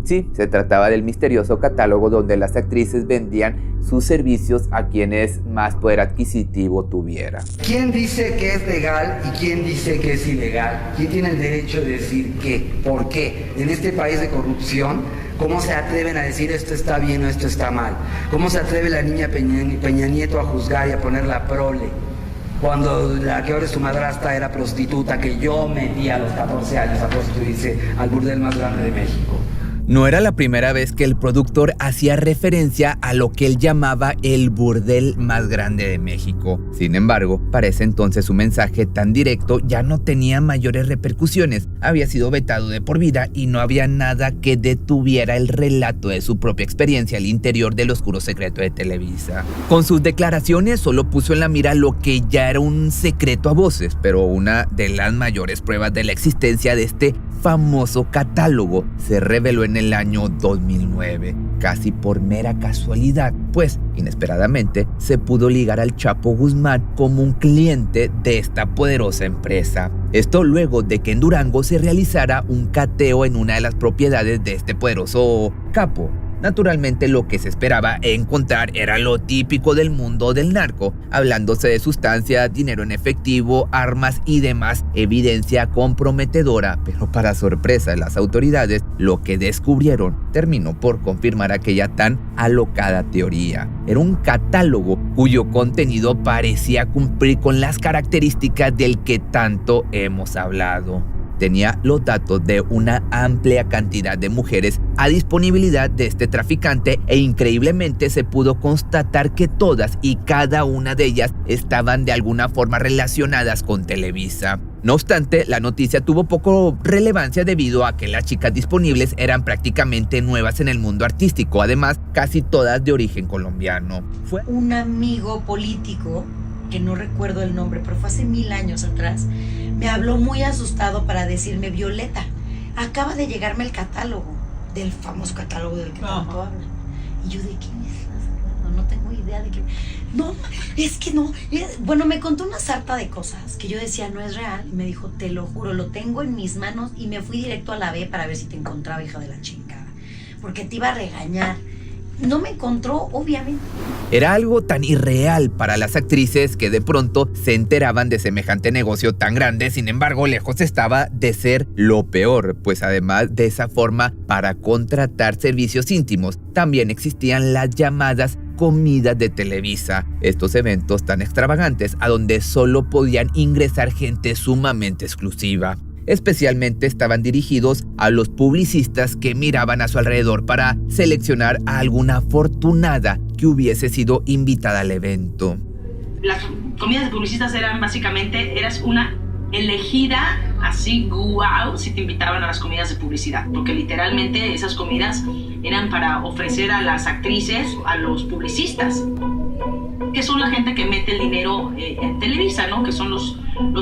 Sí, se trataba del misterioso catálogo donde las actrices vendían sus servicios a quienes más poder adquisitivo tuviera. ¿Quién dice que es legal y quién dice que es ilegal? ¿Quién tiene el derecho de decir qué? ¿Por qué? En este país de corrupción, ¿cómo se atreven a decir esto está bien o esto está mal? ¿Cómo se atreve la niña Peña Nieto a juzgar y a poner la prole? Cuando la que ahora es su madrastra era prostituta, que yo metí a los 14 años a prostituirse al burdel más grande de México. No era la primera vez que el productor hacía referencia a lo que él llamaba el burdel más grande de México. Sin embargo, para ese entonces su mensaje tan directo ya no tenía mayores repercusiones. Había sido vetado de por vida y no había nada que detuviera el relato de su propia experiencia al interior del oscuro secreto de Televisa. Con sus declaraciones solo puso en la mira lo que ya era un secreto a voces, pero una de las mayores pruebas de la existencia de este famoso catálogo se reveló en el año 2009, casi por mera casualidad, pues inesperadamente se pudo ligar al Chapo Guzmán como un cliente de esta poderosa empresa. Esto luego de que en Durango se realizara un cateo en una de las propiedades de este poderoso capo. Naturalmente lo que se esperaba encontrar era lo típico del mundo del narco, hablándose de sustancias, dinero en efectivo, armas y demás evidencia comprometedora, pero para sorpresa de las autoridades, lo que descubrieron terminó por confirmar aquella tan alocada teoría. Era un catálogo cuyo contenido parecía cumplir con las características del que tanto hemos hablado. Tenía los datos de una amplia cantidad de mujeres a disponibilidad de este traficante e increíblemente se pudo constatar que todas y cada una de ellas estaban de alguna forma relacionadas con Televisa. No obstante, la noticia tuvo poco relevancia debido a que las chicas disponibles eran prácticamente nuevas en el mundo artístico, además casi todas de origen colombiano. Fue un amigo político, que no recuerdo el nombre, pero fue hace 1000 años atrás, me habló muy asustado para decirme: Violeta, acaba de llegarme el catálogo, del famoso catálogo del que tanto hablan. Y yo, ¿de qué me estás hablando? No tengo idea de qué. No, es que no. Bueno, me contó una sarta de cosas que yo decía, no es real. Y me dijo, te lo juro, lo tengo en mis manos. Y me fui directo a la B para ver si te encontraba, hija de la chingada, porque te iba a regañar. No me encontró, obviamente. Era algo tan irreal para las actrices que de pronto se enteraban de semejante negocio tan grande. Sin embargo, lejos estaba de ser lo peor, pues además de esa forma para contratar servicios íntimos, también existían las llamadas comidas de Televisa, estos eventos tan extravagantes a donde solo podían ingresar gente sumamente exclusiva. Especialmente estaban dirigidos a los publicistas que miraban a su alrededor para seleccionar a alguna afortunada que hubiese sido invitada al evento. Las comidas de publicistas eran básicamente, eras una elegida así, wow, si te invitaban a las comidas de publicidad, porque literalmente esas comidas eran para ofrecer a las actrices, a los publicistas, que son la gente que mete el dinero en Televisa, ¿no? Que son los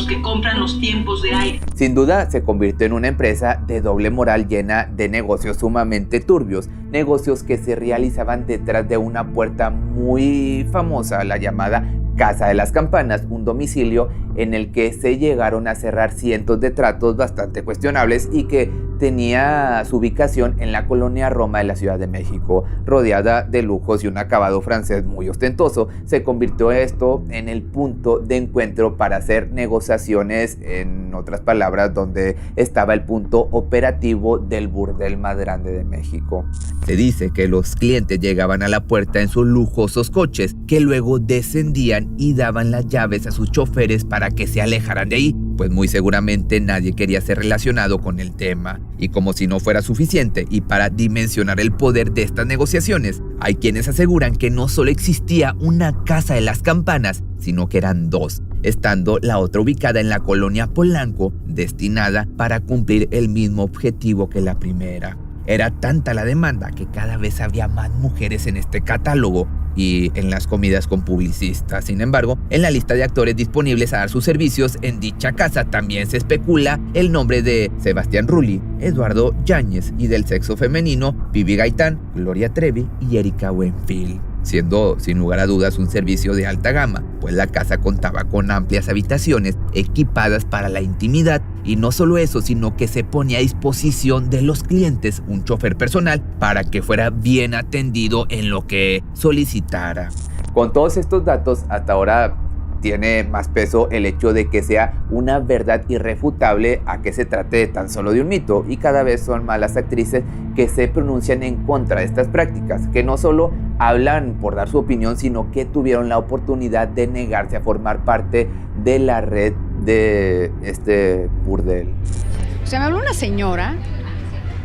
que compran los tiempos de aire. Sin duda se convirtió en una empresa de doble moral llena de negocios sumamente turbios, negocios que se realizaban detrás de una puerta muy famosa, la llamada Casa de las Campanas, un domicilio en el que se llegaron a cerrar cientos de tratos bastante cuestionables y que tenía su ubicación en la colonia Roma de la Ciudad de México. Rodeada de lujos y un acabado francés muy ostentoso, se convirtió esto en el punto de encuentro para hacer negociaciones, en otras palabras, donde estaba el punto operativo del burdel más grande de México. Se dice que los clientes llegaban a la puerta en sus lujosos coches, que luego descendían y daban las llaves a sus choferes para que se alejaran de ahí, pues muy seguramente nadie quería ser relacionado con el tema. Y como si no fuera suficiente, y para dimensionar el poder de estas negociaciones, hay quienes aseguran que no solo existía una Casa de las Campanas, sino que eran dos, estando la otra ubicada en la colonia Polanco, destinada para cumplir el mismo objetivo que la primera. Era tanta la demanda que cada vez había más mujeres en este catálogo y en las comidas con publicistas. Sin embargo, en la lista de actores disponibles a dar sus servicios en dicha casa también se especula el nombre de Sebastián Rulli, Eduardo Yáñez y del sexo femenino, Vivi Gaitán, Gloria Trevi y Erika Buenfil. siendo sin lugar a dudas un servicio de alta gama, pues la casa contaba con amplias habitaciones equipadas para la intimidad, y no solo eso, sino que se ponía a disposición de los clientes un chofer personal para que fuera bien atendido en lo que solicitara. Con todos estos datos, hasta ahora tiene más peso el hecho de que sea una verdad irrefutable a que se trate de tan solo de un mito, y cada vez son más las actrices que se pronuncian en contra de estas prácticas, que no solo hablan por dar su opinión, sino que tuvieron la oportunidad de negarse a formar parte de la red de este burdel. O sea, me habló una señora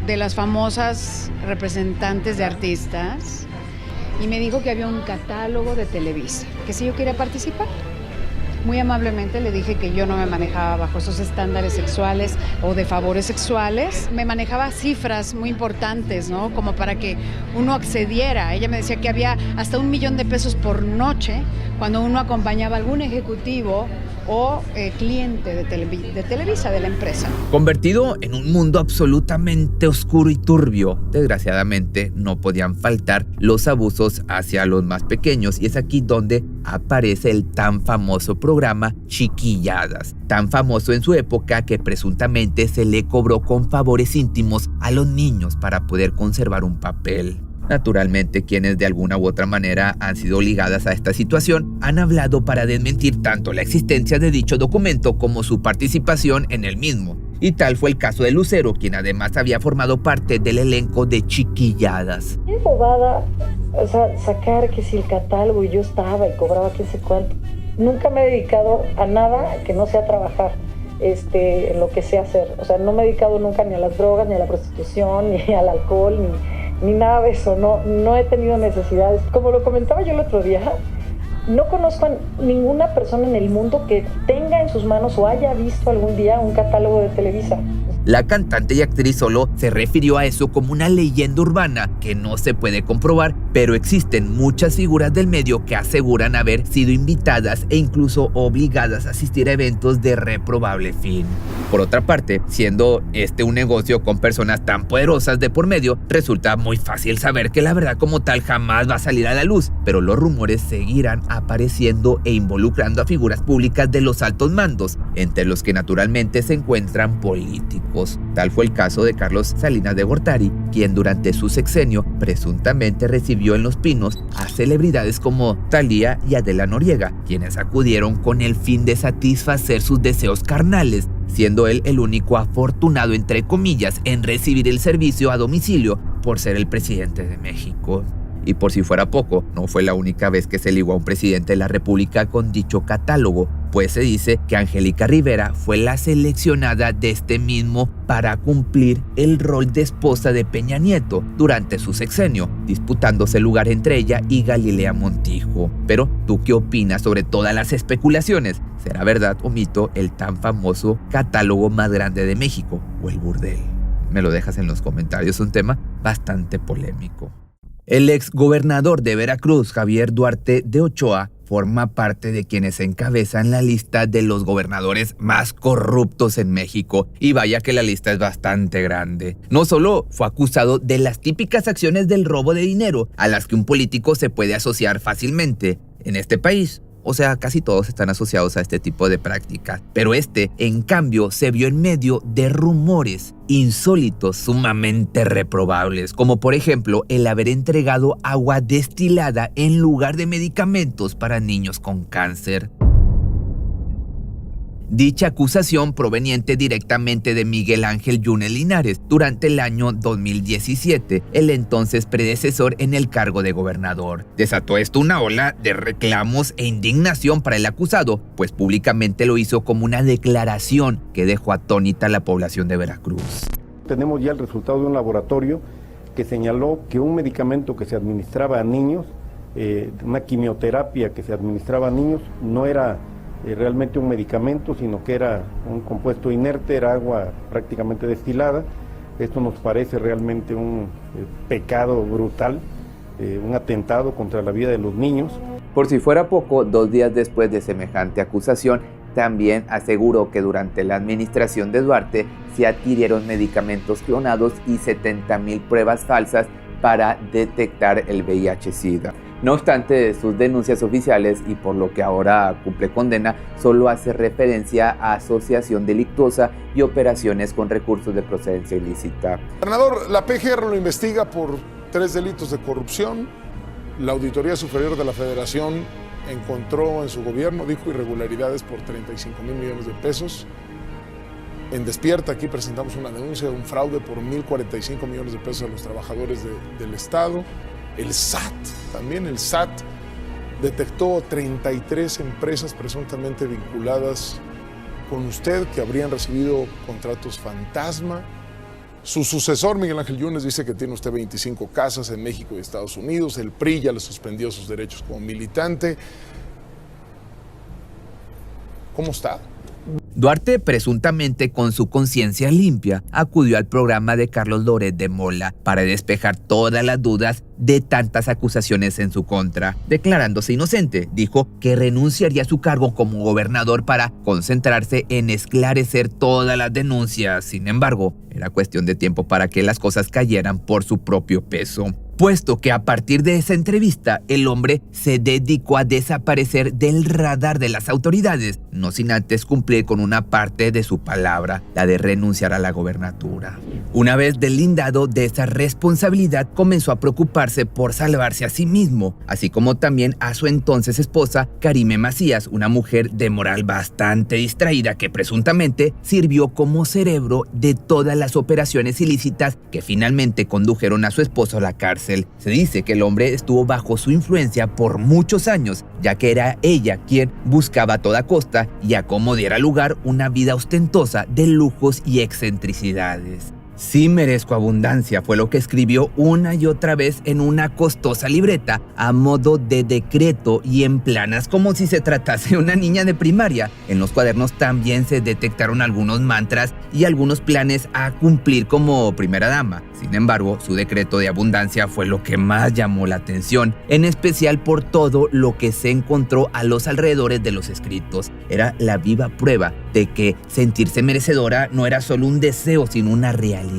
de las famosas representantes de artistas y me dijo que había un catálogo de Televisa, que si yo quería participar. Muy amablemente le dije que yo no me manejaba bajo esos estándares sexuales o de favores sexuales. Me manejaba cifras muy importantes, ¿no? Como para que uno accediera. Ella me decía que había hasta $1,000,000 por noche cuando uno acompañaba a algún ejecutivo o cliente de Televisa, de la empresa. Convertido en un mundo absolutamente oscuro y turbio, desgraciadamente no podían faltar los abusos hacia los más pequeños, y es aquí donde aparece el tan famoso programa Chiquilladas, tan famoso en su época que presuntamente se le cobró con favores íntimos a los niños para poder conservar un papel. Naturalmente, quienes de alguna u otra manera han sido ligadas a esta situación han hablado para desmentir tanto la existencia de dicho documento como su participación en el mismo. Y tal fue el caso de Lucero, quien además había formado parte del elenco de Chiquilladas. Qué bobada, o sea, sacar que si el catálogo y yo estaba y cobraba quién sé cuánto. Nunca me he dedicado a nada que no sea trabajar en lo que sé hacer. O sea, no me he dedicado nunca ni a las drogas, ni a la prostitución, ni al alcohol, ni nada de eso. No he tenido necesidades. Como lo comentaba yo el otro día, no conozco a ninguna persona en el mundo que tenga en sus manos o haya visto algún día un catálogo de Televisa. La cantante y actriz solo se refirió a eso como una leyenda urbana que no se puede comprobar, pero existen muchas figuras del medio que aseguran haber sido invitadas e incluso obligadas a asistir a eventos de reprobable fin. Por otra parte, siendo este un negocio con personas tan poderosas de por medio, resulta muy fácil saber que la verdad como tal jamás va a salir a la luz, pero los rumores seguirán apareciendo e involucrando a figuras públicas de los altos mandos, entre los que naturalmente se encuentran políticos. Tal fue el caso de Carlos Salinas de Gortari, quien durante su sexenio presuntamente recibió en Los Pinos a celebridades como Thalía y Adela Noriega, quienes acudieron con el fin de satisfacer sus deseos carnales, siendo él el único afortunado, entre comillas, en recibir el servicio a domicilio por ser el presidente de México. Y por si fuera poco, no fue la única vez que se ligó a un presidente de la República con dicho catálogo, pues se dice que Angélica Rivera fue la seleccionada de este mismo para cumplir el rol de esposa de Peña Nieto durante su sexenio, disputándose el lugar entre ella y Galilea Montijo. Pero, ¿tú qué opinas sobre todas las especulaciones? ¿Será verdad o mito el tan famoso catálogo más grande de México o el burdel? Me lo dejas en los comentarios, un tema bastante polémico. El ex gobernador de Veracruz, Javier Duarte de Ochoa, forma parte de quienes encabezan la lista de los gobernadores más corruptos en México. Y vaya que la lista es bastante grande. No solo fue acusado de las típicas acciones del robo de dinero a las que un político se puede asociar fácilmente en este país. O sea, casi todos están asociados a este tipo de prácticas. Pero en cambio, se vio en medio de rumores insólitos, sumamente reprobables, como por ejemplo el haber entregado agua destilada en lugar de medicamentos para niños con cáncer. Dicha acusación proveniente directamente de Miguel Ángel Yunes Linares durante el año 2017, el entonces predecesor en el cargo de gobernador. Desató esto una ola de reclamos e indignación para el acusado, pues públicamente lo hizo como una declaración que dejó atónita a la población de Veracruz. Tenemos ya el resultado de un laboratorio que señaló que un medicamento que se administraba a niños, una quimioterapia que se administraba a niños, no era realmente un medicamento, sino que era un compuesto inerte, era agua prácticamente destilada. Esto nos parece realmente un pecado brutal, un atentado contra la vida de los niños. Por si fuera poco, 2 días después de semejante acusación, también aseguró que durante la administración de Duarte se adquirieron medicamentos clonados y 70,000 pruebas falsas para detectar el VIH-Sida. No obstante, sus denuncias oficiales y por lo que ahora cumple condena, solo hace referencia a asociación delictuosa y operaciones con recursos de procedencia ilícita. Gobernador, la PGR lo investiga por 3 delitos de corrupción. La Auditoría Superior de la Federación encontró en su gobierno, dijo, irregularidades por 35,000 millones de pesos. En Despierta aquí presentamos una denuncia de un fraude por 1,045 millones de pesos a los trabajadores del Estado. El SAT, también el SAT detectó 33 empresas presuntamente vinculadas con usted que habrían recibido contratos fantasma. Su sucesor, Miguel Ángel Yunes, dice que tiene usted 25 casas en México y Estados Unidos. El PRI ya le suspendió sus derechos como militante. ¿Cómo está? Duarte, presuntamente con su conciencia limpia, acudió al programa de Carlos Loret de Mola para despejar todas las dudas de tantas acusaciones en su contra. Declarándose inocente, dijo que renunciaría a su cargo como gobernador para concentrarse en esclarecer todas las denuncias. Sin embargo, era cuestión de tiempo para que las cosas cayeran por su propio peso, puesto que a partir de esa entrevista el hombre se dedicó a desaparecer del radar de las autoridades, no sin antes cumplir con una parte de su palabra, la de renunciar a la gobernatura. Una vez deslindado de esa responsabilidad, comenzó a preocuparse por salvarse a sí mismo, así como también a su entonces esposa, Karime Macías, una mujer de moral bastante distraída que presuntamente sirvió como cerebro de todas las operaciones ilícitas que finalmente condujeron a su esposo a la cárcel. Se dice que el hombre estuvo bajo su influencia por muchos años, ya que era ella quien buscaba a toda costa y a como diera lugar una vida ostentosa de lujos y excentricidades. Sí merezco abundancia, fue lo que escribió una y otra vez en una costosa libreta a modo de decreto y en planas como si se tratase de una niña de primaria. En los cuadernos también se detectaron algunos mantras y algunos planes a cumplir como primera dama. Sin embargo, su decreto de abundancia fue lo que más llamó la atención, en especial por todo lo que se encontró a los alrededores de los escritos. Era la viva prueba de que sentirse merecedora no era solo un deseo, sino una realidad.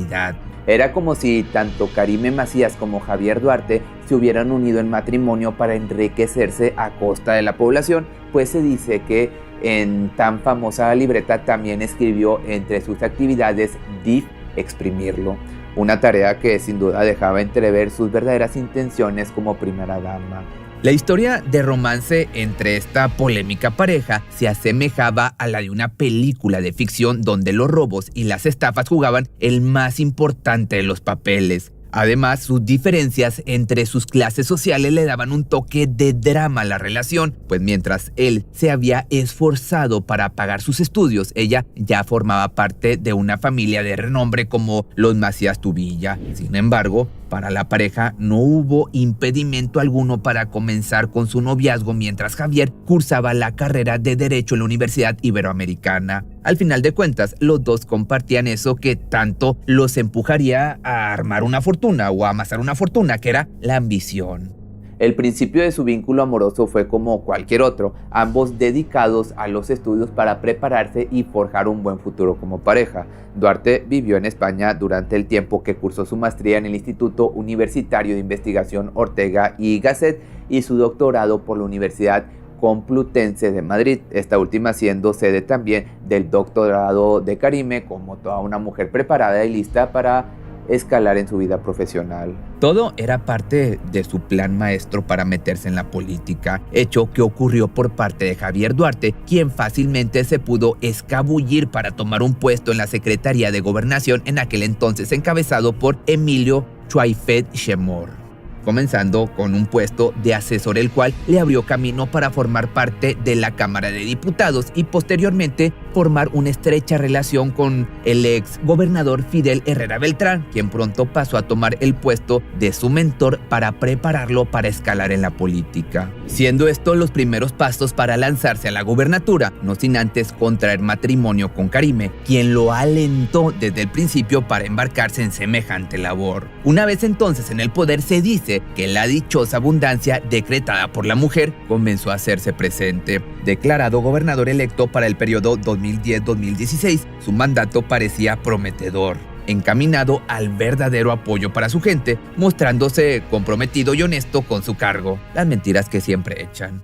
Era como si tanto Karime Macías como Javier Duarte se hubieran unido en matrimonio para enriquecerse a costa de la población, pues se dice que en tan famosa libreta también escribió entre sus actividades DIF exprimirlo, una tarea que sin duda dejaba entrever sus verdaderas intenciones como primera dama. La historia de romance entre esta polémica pareja se asemejaba a la de una película de ficción donde los robos y las estafas jugaban el más importante de los papeles. Además, sus diferencias entre sus clases sociales le daban un toque de drama a la relación, pues mientras él se había esforzado para pagar sus estudios, ella ya formaba parte de una familia de renombre como los Macías Tubilla. Sin embargo, para la pareja no hubo impedimento alguno para comenzar con su noviazgo mientras Javier cursaba la carrera de Derecho en la Universidad Iberoamericana. Al final de cuentas, los dos compartían eso que tanto los empujaría a armar una fortuna o a amasar una fortuna, que era la ambición. El principio de su vínculo amoroso fue como cualquier otro, ambos dedicados a los estudios para prepararse y forjar un buen futuro como pareja. Duarte vivió en España durante el tiempo que cursó su maestría en el Instituto Universitario de Investigación Ortega y Gasset y su doctorado por la Universidad Complutense de Madrid, esta última siendo sede también del doctorado de Karime, como toda una mujer preparada y lista para escalar en su vida profesional. Todo era parte de su plan maestro para meterse en la política, hecho que ocurrió por parte de Javier Duarte, quien fácilmente se pudo escabullir para tomar un puesto en la Secretaría de Gobernación en aquel entonces encabezado por Emilio Chuaifet Chemor, comenzando con un puesto de asesor, el cual le abrió camino para formar parte de la Cámara de Diputados y posteriormente formar una estrecha relación con el ex gobernador Fidel Herrera Beltrán, quien pronto pasó a tomar el puesto de su mentor para prepararlo para escalar en la política. Siendo estos los primeros pasos para lanzarse a la gobernatura, no sin antes contraer matrimonio con Karime, quien lo alentó desde el principio para embarcarse en semejante labor. Una vez entonces en el poder, se dice que la dichosa abundancia decretada por la mujer comenzó a hacerse presente. Declarado gobernador electo para el periodo 2010-2016, su mandato parecía prometedor. encaminado al verdadero apoyo para su gente, mostrándose comprometido y honesto con su cargo. Las mentiras que siempre echan.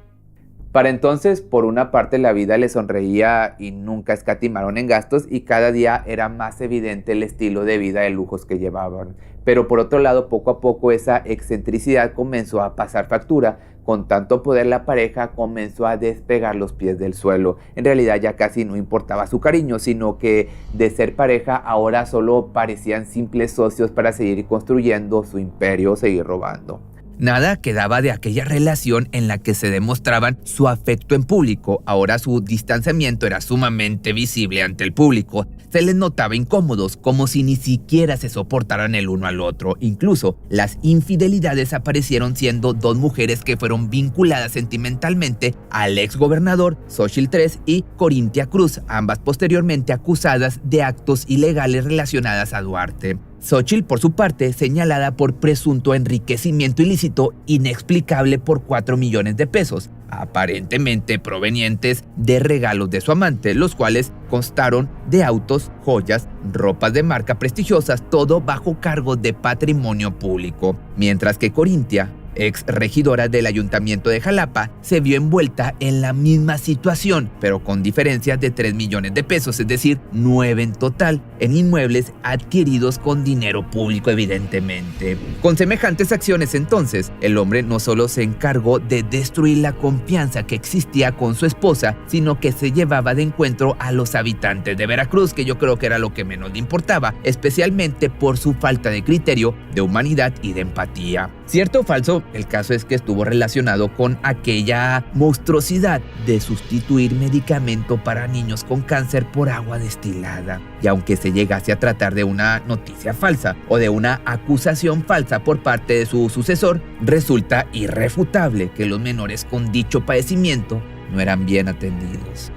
Para entonces, por una parte, la vida les sonreía y nunca escatimaron en gastos, y cada día era más evidente el estilo de vida de lujos que llevaban. Pero por otro lado, poco a poco esa excentricidad comenzó a pasar factura. Con tanto poder, la pareja comenzó a despegar los pies del suelo. En realidad ya casi no importaba su cariño, sino que de ser pareja ahora solo parecían simples socios para seguir construyendo su imperio o seguir robando. Nada quedaba de aquella relación en la que se demostraban su afecto en público. Ahora su distanciamiento era sumamente visible ante el público. Se les notaba incómodos, como si ni siquiera se soportaran el uno al otro. Incluso las infidelidades aparecieron siendo dos mujeres que fueron vinculadas sentimentalmente al exgobernador Xóchitl III y Corintia Cruz, ambas posteriormente acusadas de actos ilegales relacionadas a Duarte. Xóchitl, por su parte, señalada por presunto enriquecimiento ilícito inexplicable por 4 millones de pesos, aparentemente provenientes de regalos de su amante, los cuales constaron de autos, joyas, ropas de marca prestigiosas, todo bajo cargo de patrimonio público. Mientras que Corintia, ex regidora del Ayuntamiento de Jalapa, se vio envuelta en la misma situación, pero con diferencias de 3 millones de pesos, es decir, 9 en total, en inmuebles adquiridos con dinero público evidentemente. Con semejantes acciones entonces, el hombre no solo se encargó de destruir la confianza que existía con su esposa, sino que se llevaba de encuentro a los habitantes de Veracruz, que yo creo que era lo que menos le importaba, especialmente por su falta de criterio, de humanidad y de empatía. ¿Cierto o falso? El caso es que estuvo relacionado con aquella monstruosidad de sustituir medicamento para niños con cáncer por agua destilada. Y aunque se llegase a tratar de una noticia falsa o de una acusación falsa por parte de su sucesor, resulta irrefutable que los menores con dicho padecimiento no eran bien atendidos.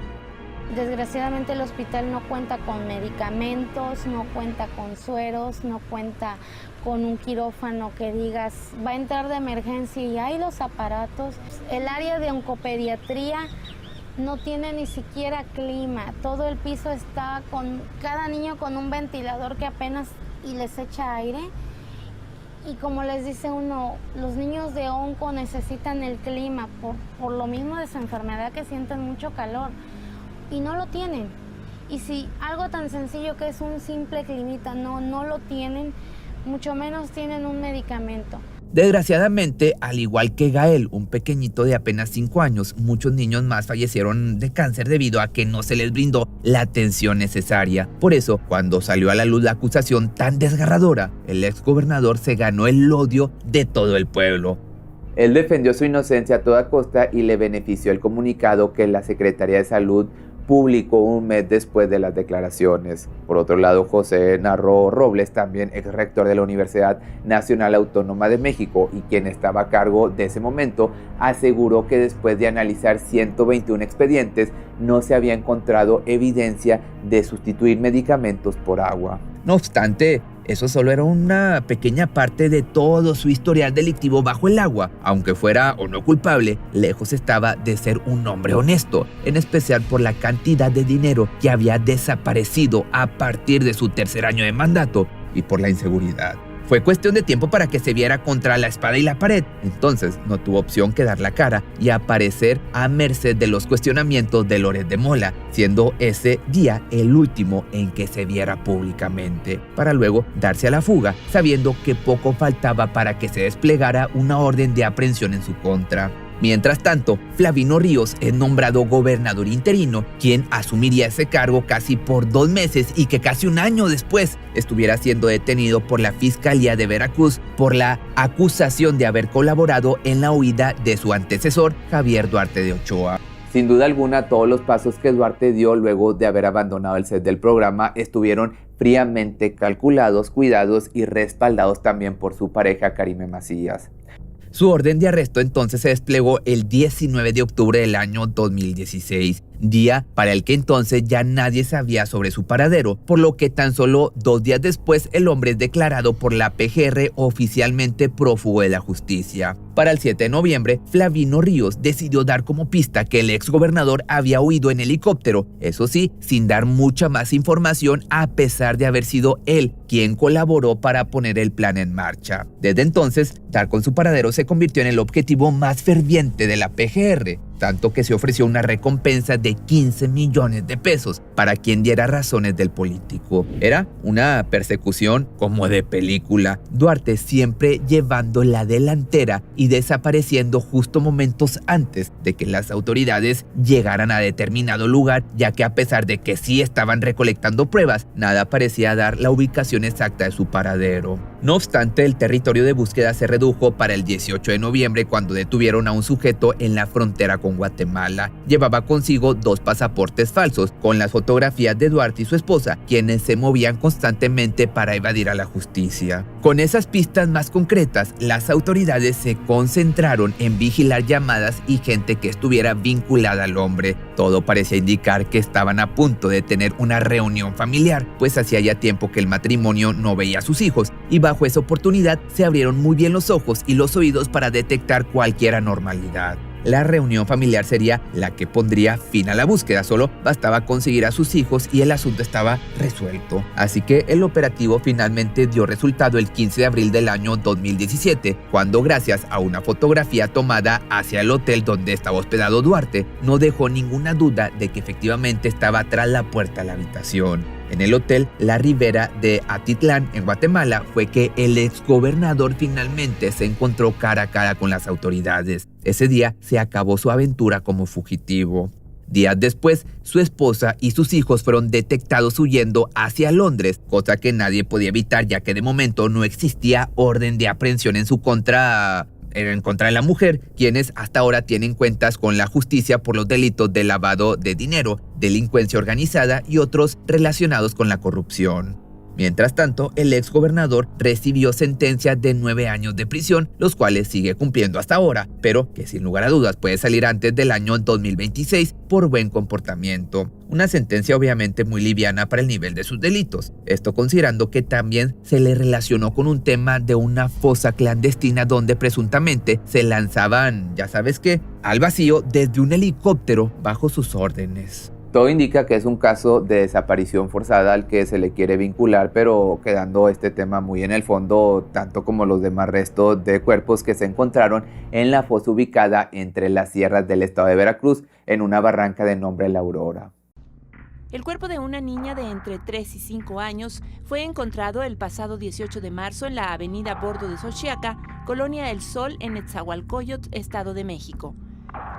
Desgraciadamente el hospital no cuenta con medicamentos, no cuenta con sueros, no cuenta con un quirófano que digas va a entrar de emergencia y hay los aparatos. El área de oncopediatría no tiene ni siquiera clima, todo el piso está con cada niño con un ventilador que apenas y les echa aire. Y como les dice uno, los niños de onco necesitan el clima por lo mismo de su enfermedad, que sienten mucho calor. Y no lo tienen. Y si algo tan sencillo que es un simple climita no lo tienen, mucho menos tienen un medicamento. Desgraciadamente, al igual que Gael, un pequeñito de apenas 5 años, muchos niños más fallecieron de cáncer debido a que no se les brindó la atención necesaria. Por eso, cuando salió a la luz la acusación tan desgarradora, el exgobernador se ganó el odio de todo el pueblo. Él defendió su inocencia a toda costa y le benefició el comunicado que la Secretaría de Salud publicó un mes después de las declaraciones. Por otro lado, José Narro Robles, también ex rector de la Universidad Nacional Autónoma de México y quien estaba a cargo de ese momento, aseguró que después de analizar 121 expedientes no se había encontrado evidencia de sustituir medicamentos por agua. No obstante, eso solo era una pequeña parte de todo su historial delictivo bajo el agua. Aunque fuera o no culpable, lejos estaba de ser un hombre honesto, en especial por la cantidad de dinero que había desaparecido a partir de su 3er año de mandato y por la inseguridad. Fue cuestión de tiempo para que se viera contra la espada y la pared. Entonces no tuvo opción que dar la cara y aparecer a merced de los cuestionamientos de Loret de Mola, siendo ese día el último en que se viera públicamente, para luego darse a la fuga, sabiendo que poco faltaba para que se desplegara una orden de aprehensión en su contra. Mientras tanto, Flavino Ríos es nombrado gobernador interino, quien asumiría ese cargo casi por 2 meses y que casi un año después estuviera siendo detenido por la Fiscalía de Veracruz por la acusación de haber colaborado en la huida de su antecesor, Javier Duarte de Ochoa. Sin duda alguna, todos los pasos que Duarte dio luego de haber abandonado el set del programa estuvieron fríamente calculados, cuidados y respaldados también por su pareja Karime Macías. Su orden de arresto entonces se desplegó el 19 de octubre del año 2016 día para el que entonces ya nadie sabía sobre su paradero, por lo que tan solo 2 días después el hombre es declarado por la PGR oficialmente prófugo de la justicia. Para el 7 de noviembre, Flavino Ríos decidió dar como pista que el exgobernador había huido en helicóptero, eso sí, sin dar mucha más información a pesar de haber sido él quien colaboró para poner el plan en marcha. Desde entonces, dar con su paradero se convirtió en el objetivo más ferviente de la PGR, tanto que se ofreció una recompensa de 15 millones de pesos para quien diera razones del político. Era una persecución como de película, Duarte siempre llevando la delantera y desapareciendo justo momentos antes de que las autoridades llegaran a determinado lugar, ya que a pesar de que sí estaban recolectando pruebas, nada parecía dar la ubicación exacta de su paradero. No obstante, el territorio de búsqueda se redujo para el 18 de noviembre cuando detuvieron a un sujeto en la frontera con Guatemala. Llevaba consigo 2 pasaportes falsos con las fotografías de Duarte y su esposa, quienes se movían constantemente para evadir a la justicia. Con esas pistas más concretas, las autoridades se concentraron en vigilar llamadas y gente que estuviera vinculada al hombre. Todo parecía indicar que estaban a punto de tener una reunión familiar, pues hacía ya tiempo que el matrimonio no veía a sus hijos, y bajo esa oportunidad se abrieron muy bien los ojos y los oídos para detectar cualquier anormalidad. La reunión familiar sería la que pondría fin a la búsqueda, solo bastaba conseguir a sus hijos y el asunto estaba resuelto. Así que el operativo finalmente dio resultado el 15 de abril del año 2017, cuando gracias a una fotografía tomada hacia el hotel donde estaba hospedado Duarte, no dejó ninguna duda de que efectivamente estaba tras la puerta de la habitación. En el hotel La Ribera de Atitlán, en Guatemala, fue que el exgobernador finalmente se encontró cara a cara con las autoridades. Ese día se acabó su aventura como fugitivo. Días después, su esposa y sus hijos fueron detectados huyendo hacia Londres, cosa que nadie podía evitar ya que de momento no existía orden de aprehensión en contra de la mujer, quienes hasta ahora tienen cuentas con la justicia por los delitos de lavado de dinero, delincuencia organizada y otros relacionados con la corrupción. Mientras tanto, el exgobernador recibió sentencia de 9 años de prisión, los cuales sigue cumpliendo hasta ahora, pero que sin lugar a dudas puede salir antes del año 2026 por buen comportamiento. Una sentencia obviamente muy liviana para el nivel de sus delitos. Esto considerando que también se le relacionó con un tema de una fosa clandestina donde presuntamente se lanzaban, ya sabes qué, al vacío desde un helicóptero bajo sus órdenes. Todo indica que es un caso de desaparición forzada al que se le quiere vincular, pero quedando este tema muy en el fondo, tanto como los demás restos de cuerpos que se encontraron en la fosa ubicada entre las sierras del estado de Veracruz, en una barranca de nombre La Aurora. El cuerpo de una niña de entre 3 y 5 años fue encontrado el pasado 18 de marzo en la avenida Bordo de Xochiaca, Colonia El Sol, en Netzahualcóyotl, Estado de México.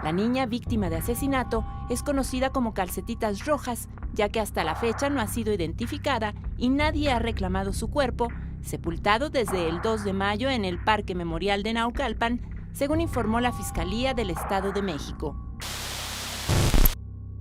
La niña, víctima de asesinato, es conocida como Calcetitas Rojas, ya que hasta la fecha no ha sido identificada y nadie ha reclamado su cuerpo, sepultado desde el 2 de mayo en el Parque Memorial de Naucalpan, según informó la Fiscalía del Estado de México.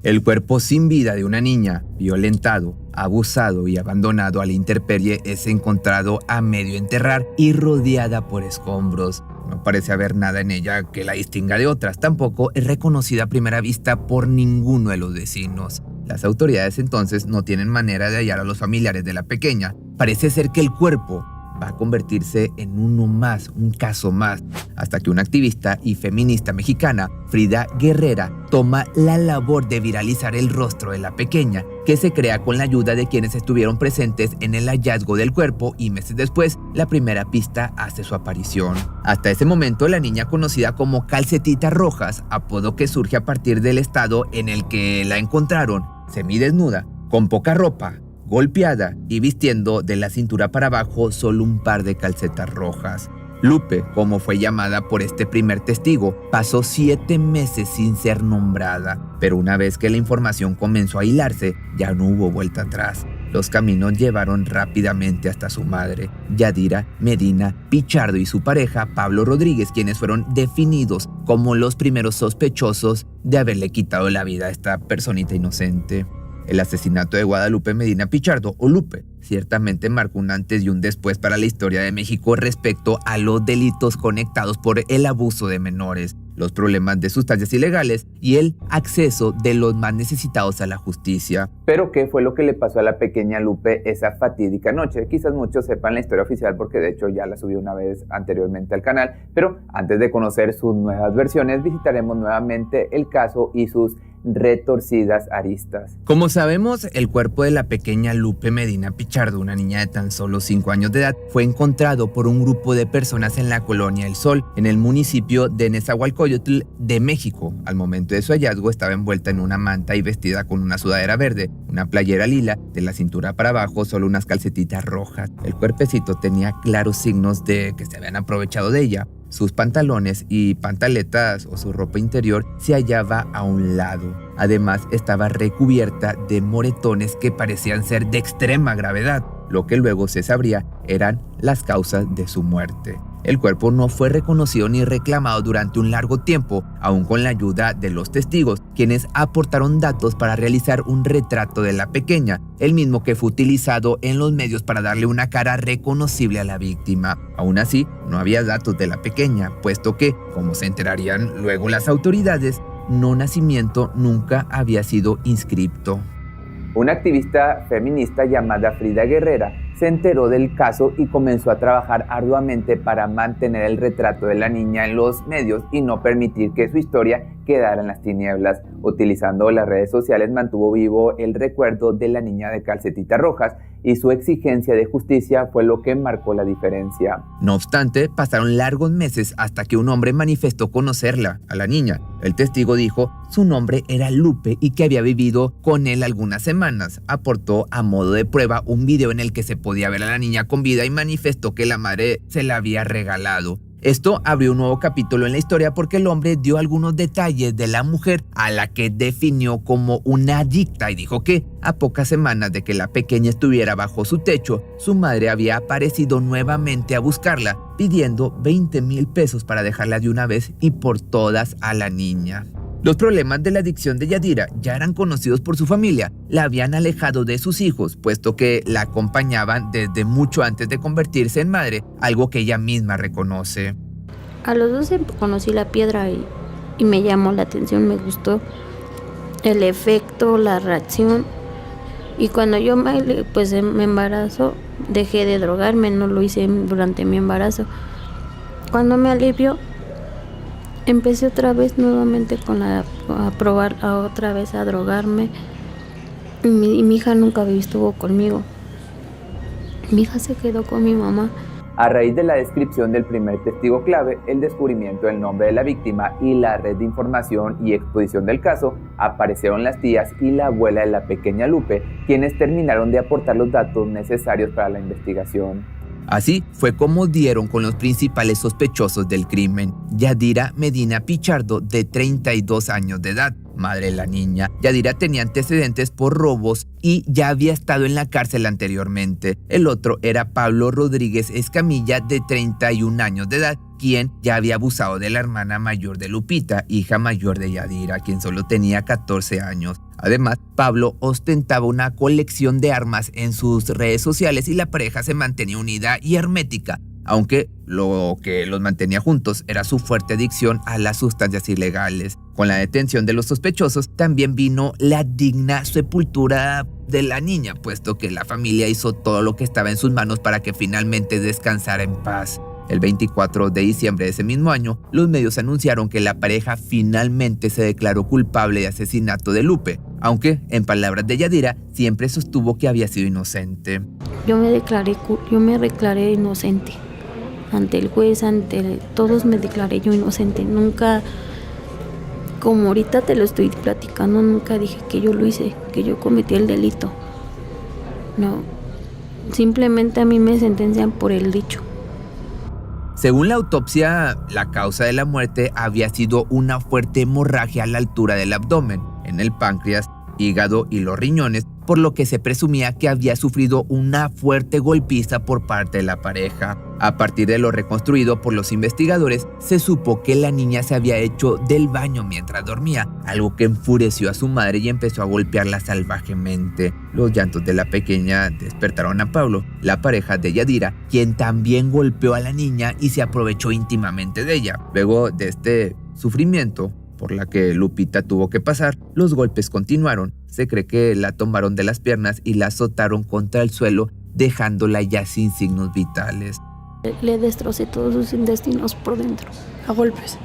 El cuerpo sin vida de una niña, violentado, abusado y abandonado a la intemperie, es encontrado a medio enterrar y rodeada por escombros. No parece haber nada en ella que la distinga de otras. Tampoco es reconocida a primera vista por ninguno de los vecinos. Las autoridades entonces no tienen manera de hallar a los familiares de la pequeña. Parece ser que el cuerpo va a convertirse en uno más, un caso más, hasta que una activista y feminista mexicana, Frida Guerrera, toma la labor de viralizar el rostro de la pequeña, que se crea con la ayuda de quienes estuvieron presentes en el hallazgo del cuerpo, y meses después, la primera pista hace su aparición. Hasta ese momento, la niña conocida como Calcetitas Rojas, apodo que surge a partir del estado en el que la encontraron, semidesnuda, con poca ropa, golpeada y vistiendo de la cintura para abajo solo un par de calcetas rojas. Lupe, como fue llamada por este primer testigo, pasó 7 meses sin ser nombrada, pero una vez que la información comenzó a hilarse, ya no hubo vuelta atrás. Los caminos llevaron rápidamente hasta su madre, Yadira Medina Pichardo, y su pareja, Pablo Rodríguez, quienes fueron definidos como los primeros sospechosos de haberle quitado la vida a esta personita inocente. El asesinato de Guadalupe Medina Pichardo, o Lupe, ciertamente marcó un antes y un después para la historia de México respecto a los delitos conectados por el abuso de menores. los problemas de sustancias ilegales y el acceso de los más necesitados a la justicia. Pero ¿qué fue lo que le pasó a la pequeña Lupe esa fatídica noche? Quizás muchos sepan la historia oficial porque de hecho ya la subí una vez anteriormente al canal, pero antes de conocer sus nuevas versiones visitaremos nuevamente el caso y sus retorcidas aristas. Como sabemos, el cuerpo de la pequeña Lupe Medina Pichardo, una niña de tan solo 5 años de edad, fue encontrado por un grupo de personas en la Colonia El Sol, en el municipio de Nezahualcóyotl de México. Al momento de su hallazgo estaba envuelta en una manta y vestida con una sudadera verde, una playera lila, de la cintura para abajo solo unas calcetitas rojas. El cuerpecito tenía claros signos de que se habían aprovechado de ella. Sus pantalones y pantaletas o su ropa interior se hallaba a un lado. Además, estaba recubierta de moretones que parecían ser de extrema gravedad. Lo que luego se sabría eran las causas de su muerte. El cuerpo no fue reconocido ni reclamado durante un largo tiempo, aún con la ayuda de los testigos, quienes aportaron datos para realizar un retrato de la pequeña, el mismo que fue utilizado en los medios para darle una cara reconocible a la víctima. Aún así, no había datos de la pequeña, puesto que, como se enterarían luego las autoridades, no nacimiento nunca había sido inscripto. Una activista feminista llamada Frida Guerrera se enteró del caso y comenzó a trabajar arduamente para mantener el retrato de la niña en los medios y no permitir que su historia quedara en las tinieblas. Utilizando las redes sociales mantuvo vivo el recuerdo de la niña de calcetitas rojas y su exigencia de justicia fue lo que marcó la diferencia. No obstante, pasaron largos meses hasta que un hombre manifestó conocerla, a la niña. El testigo dijo su nombre era Lupe y que había vivido con él algunas semanas. Aportó a modo de prueba un video en el que se podía ver a la niña con vida y manifestó que la madre se la había regalado. Esto abrió un nuevo capítulo en la historia porque el hombre dio algunos detalles de la mujer a la que definió como una adicta y dijo que a pocas semanas de que la pequeña estuviera bajo su techo, su madre había aparecido nuevamente a buscarla, pidiendo 20,000 pesos para dejarla de una vez y por todas a la niña. Los problemas de la adicción de Yadira ya eran conocidos por su familia. La habían alejado de sus hijos, puesto que la acompañaban desde mucho antes de convertirse en madre, algo que ella misma reconoce. A los 12 conocí la piedra y me llamó la atención, me gustó el efecto, la reacción. Y cuando yo me embarazo, dejé de drogarme, no lo hice durante mi embarazo. Cuando me alivió, empecé otra vez nuevamente a probar otra vez a drogarme y mi hija nunca estuvo conmigo. Mi hija se quedó con mi mamá. A raíz de la descripción del primer testigo clave, el descubrimiento del nombre de la víctima y la red de información y exposición del caso, aparecieron las tías y la abuela de la pequeña Lupe, quienes terminaron de aportar los datos necesarios para la investigación. Así fue como dieron con los principales sospechosos del crimen. Yadira Medina Pichardo, de 32 años de edad, madre de la niña. Yadira tenía antecedentes por robos y ya había estado en la cárcel anteriormente. El otro era Pablo Rodríguez Escamilla, de 31 años de edad, quien ya había abusado de la hermana mayor de Lupita, hija mayor de Yadira, quien solo tenía 14 años. Además, Pablo ostentaba una colección de armas en sus redes sociales y la pareja se mantenía unida y hermética, aunque lo que los mantenía juntos era su fuerte adicción a las sustancias ilegales. Con la detención de los sospechosos también vino la digna sepultura de la niña, puesto que la familia hizo todo lo que estaba en sus manos para que finalmente descansara en paz. El 24 de diciembre de ese mismo año, los medios anunciaron que la pareja finalmente se declaró culpable de asesinato de Lupe, aunque, en palabras de Yadira, siempre sostuvo que había sido inocente. Yo me declaré inocente. Ante el juez, ante todos me declaré yo inocente. Nunca, como ahorita te lo estoy platicando, nunca dije que yo lo hice, que yo cometí el delito. No, simplemente a mí me sentencian por el dicho. Según la autopsia, la causa de la muerte había sido una fuerte hemorragia a la altura del abdomen, en el páncreas, hígado y los riñones, por lo que se presumía que había sufrido una fuerte golpiza por parte de la pareja. A partir de lo reconstruido por los investigadores, se supo que la niña se había hecho del baño mientras dormía, algo que enfureció a su madre y empezó a golpearla salvajemente. Los llantos de la pequeña despertaron a Pablo, la pareja de Yadira, quien también golpeó a la niña y se aprovechó íntimamente de ella. Luego de este sufrimiento por la que Lupita tuvo que pasar, los golpes continuaron. Se cree que la tomaron de las piernas y la azotaron contra el suelo, dejándola ya sin signos vitales. Le destrocé todos sus intestinos por dentro, a golpes.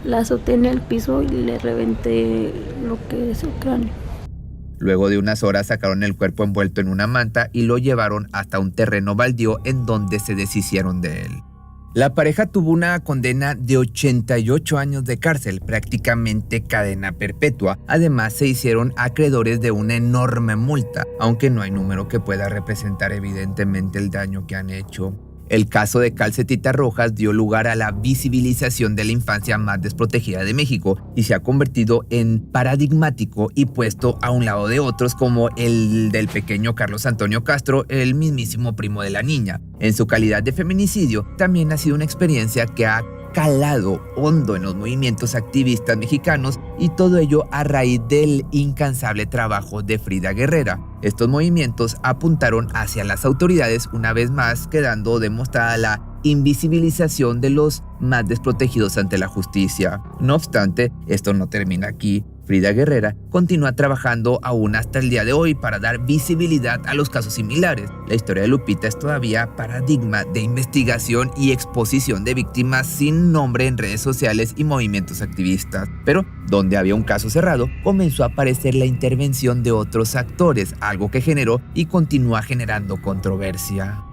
La azoté en el piso y le reventé lo que es el cráneo. Luego de unas horas sacaron el cuerpo envuelto en una manta y lo llevaron hasta un terreno baldío en donde se deshicieron de él. La pareja tuvo una condena de 88 años de cárcel, prácticamente cadena perpetua. Además, se hicieron acreedores de una enorme multa, aunque no hay número que pueda representar evidentemente el daño que han hecho. El caso de Calcetita Rojas dio lugar a la visibilización de la infancia más desprotegida de México y se ha convertido en paradigmático y puesto a un lado de otros como el del pequeño Carlos Antonio Castro, el mismísimo primo de la niña. En su calidad de feminicidio, también ha sido una experiencia que ha calado hondo en los movimientos activistas mexicanos, y todo ello a raíz del incansable trabajo de Frida Guerrera. Estos movimientos apuntaron hacia las autoridades, una vez más quedando demostrada la invisibilización de los más desprotegidos ante la justicia. No obstante, esto no termina aquí. Frida Guerrera continúa trabajando aún hasta el día de hoy para dar visibilidad a los casos similares. La historia de Lupita es todavía paradigma de investigación y exposición de víctimas sin nombre en redes sociales y movimientos activistas. Pero donde había un caso cerrado, comenzó a aparecer la intervención de otros actores, algo que generó y continúa generando controversia.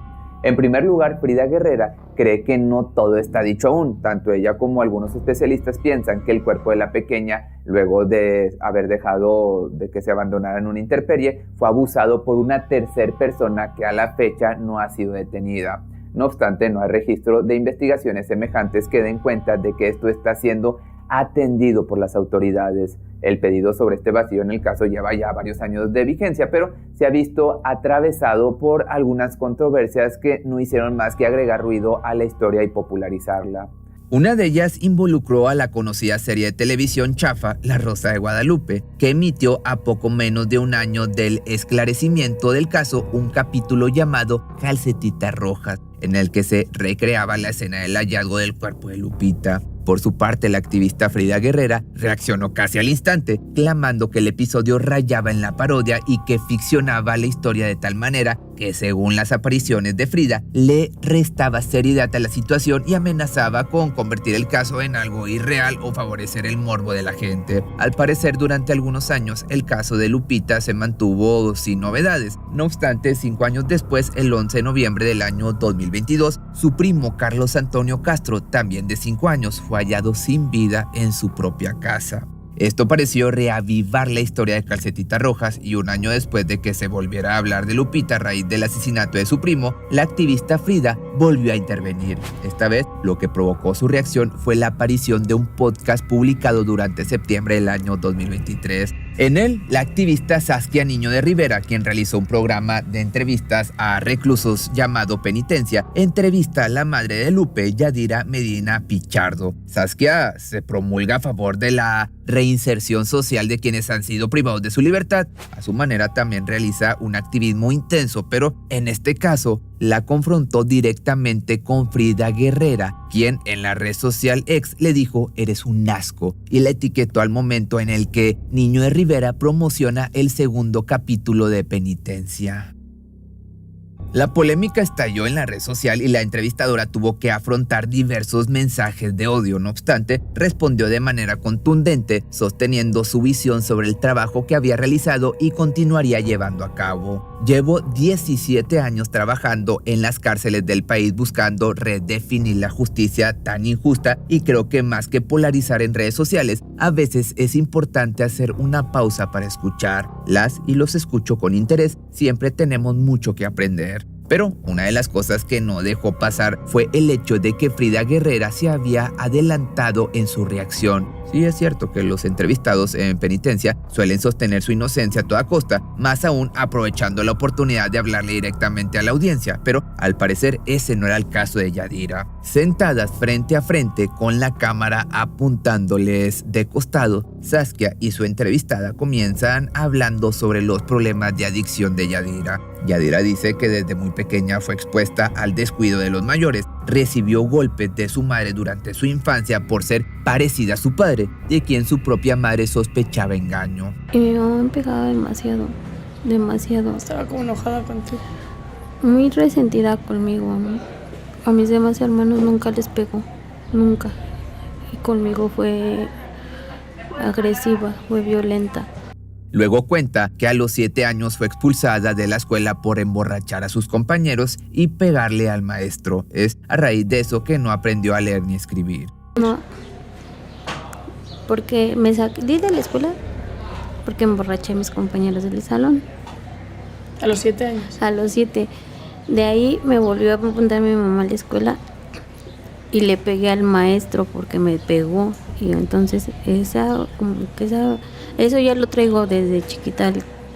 En primer lugar, Frida Guerrera cree que no todo está dicho aún. Tanto ella como algunos especialistas piensan que el cuerpo de la pequeña, luego de haber dejado de que se abandonara en una intemperie, fue abusado por una tercera persona que a la fecha no ha sido detenida. No obstante, no hay registro de investigaciones semejantes que den cuenta de que esto está siendo atendido por las autoridades. El pedido sobre este vacío en el caso lleva ya varios años de vigencia, pero se ha visto atravesado por algunas controversias que no hicieron más que agregar ruido a la historia y popularizarla. Una de ellas involucró a la conocida serie de televisión chafa La Rosa de Guadalupe, que emitió a poco menos de un año del esclarecimiento del caso un capítulo llamado Calcetita Rojas, en el que se recreaba la escena del hallazgo del cuerpo de Lupita. Por su parte, la activista Frida Guerrera reaccionó casi al instante, clamando que el episodio rayaba en la parodia y que ficcionaba la historia de tal manera que, según las apariciones de Frida, le restaba seriedad a la situación y amenazaba con convertir el caso en algo irreal o favorecer el morbo de la gente. Al parecer, durante algunos años, el caso de Lupita se mantuvo sin novedades. No obstante, 5 años después, el 11 de noviembre del año 2022, su primo Carlos Antonio Castro, también de 5 años, fue hallado sin vida en su propia casa. Esto pareció reavivar la historia de Calcetita Rojas, y un año después de que se volviera a hablar de Lupita a raíz del asesinato de su primo, la activista Frida volvió a intervenir. Esta vez, lo que provocó su reacción fue la aparición de un podcast publicado durante septiembre del año 2023. En él, la activista Saskia Niño de Rivera, quien realizó un programa de entrevistas a reclusos llamado Penitencia, entrevista a la madre de Lupe, Yadira Medina Pichardo. Saskia se promulga a favor de la reinserción social de quienes han sido privados de su libertad. A su manera también realiza un activismo intenso, pero en este caso la confrontó directamente con Frida Guerrera, quien en la red social X le dijo "eres un asco", y la etiquetó al momento en el que Niño de Rivera promociona el segundo capítulo de Penitencia. La polémica estalló en la red social y la entrevistadora tuvo que afrontar diversos mensajes de odio. No obstante, respondió de manera contundente, sosteniendo su visión sobre el trabajo que había realizado y continuaría llevando a cabo. Llevo 17 años trabajando en las cárceles del país buscando redefinir la justicia tan injusta, y creo que más que polarizar en redes sociales, a veces es importante hacer una pausa para escuchar. Las y los escucho con interés, siempre tenemos mucho que aprender. Pero una de las cosas que no dejó pasar fue el hecho de que Frida Guerrera se había adelantado en su reacción. Sí, es cierto que los entrevistados en Penitencia suelen sostener su inocencia a toda costa, más aún aprovechando la oportunidad de hablarle directamente a la audiencia, pero al parecer ese no era el caso de Yadira. Sentadas frente a frente con la cámara apuntándoles de costado, Saskia y su entrevistada comienzan hablando sobre los problemas de adicción de Yadira. Yadira dice que desde muy pequeña fue expuesta al descuido de los mayores, recibió golpes de su madre durante su infancia por ser parecida a su padre, de quien su propia madre sospechaba engaño. Y mi mamá me pegaba demasiado. Estaba como enojada contigo. Muy resentida conmigo. A mis demás hermanos nunca les pegó, nunca. Y conmigo fue agresiva, fue violenta. Luego cuenta que a los 7 años fue expulsada de la escuela por emborrachar a sus compañeros y pegarle al maestro. Es a raíz de eso que no aprendió a leer ni escribir. No, porque me salí de la escuela porque emborraché a mis compañeros del salón. ¿A los 7 años? A los 7. De ahí me volvió a apuntar mi mamá a la escuela y le pegué al maestro porque me pegó. Y entonces eso ya lo traigo desde chiquita,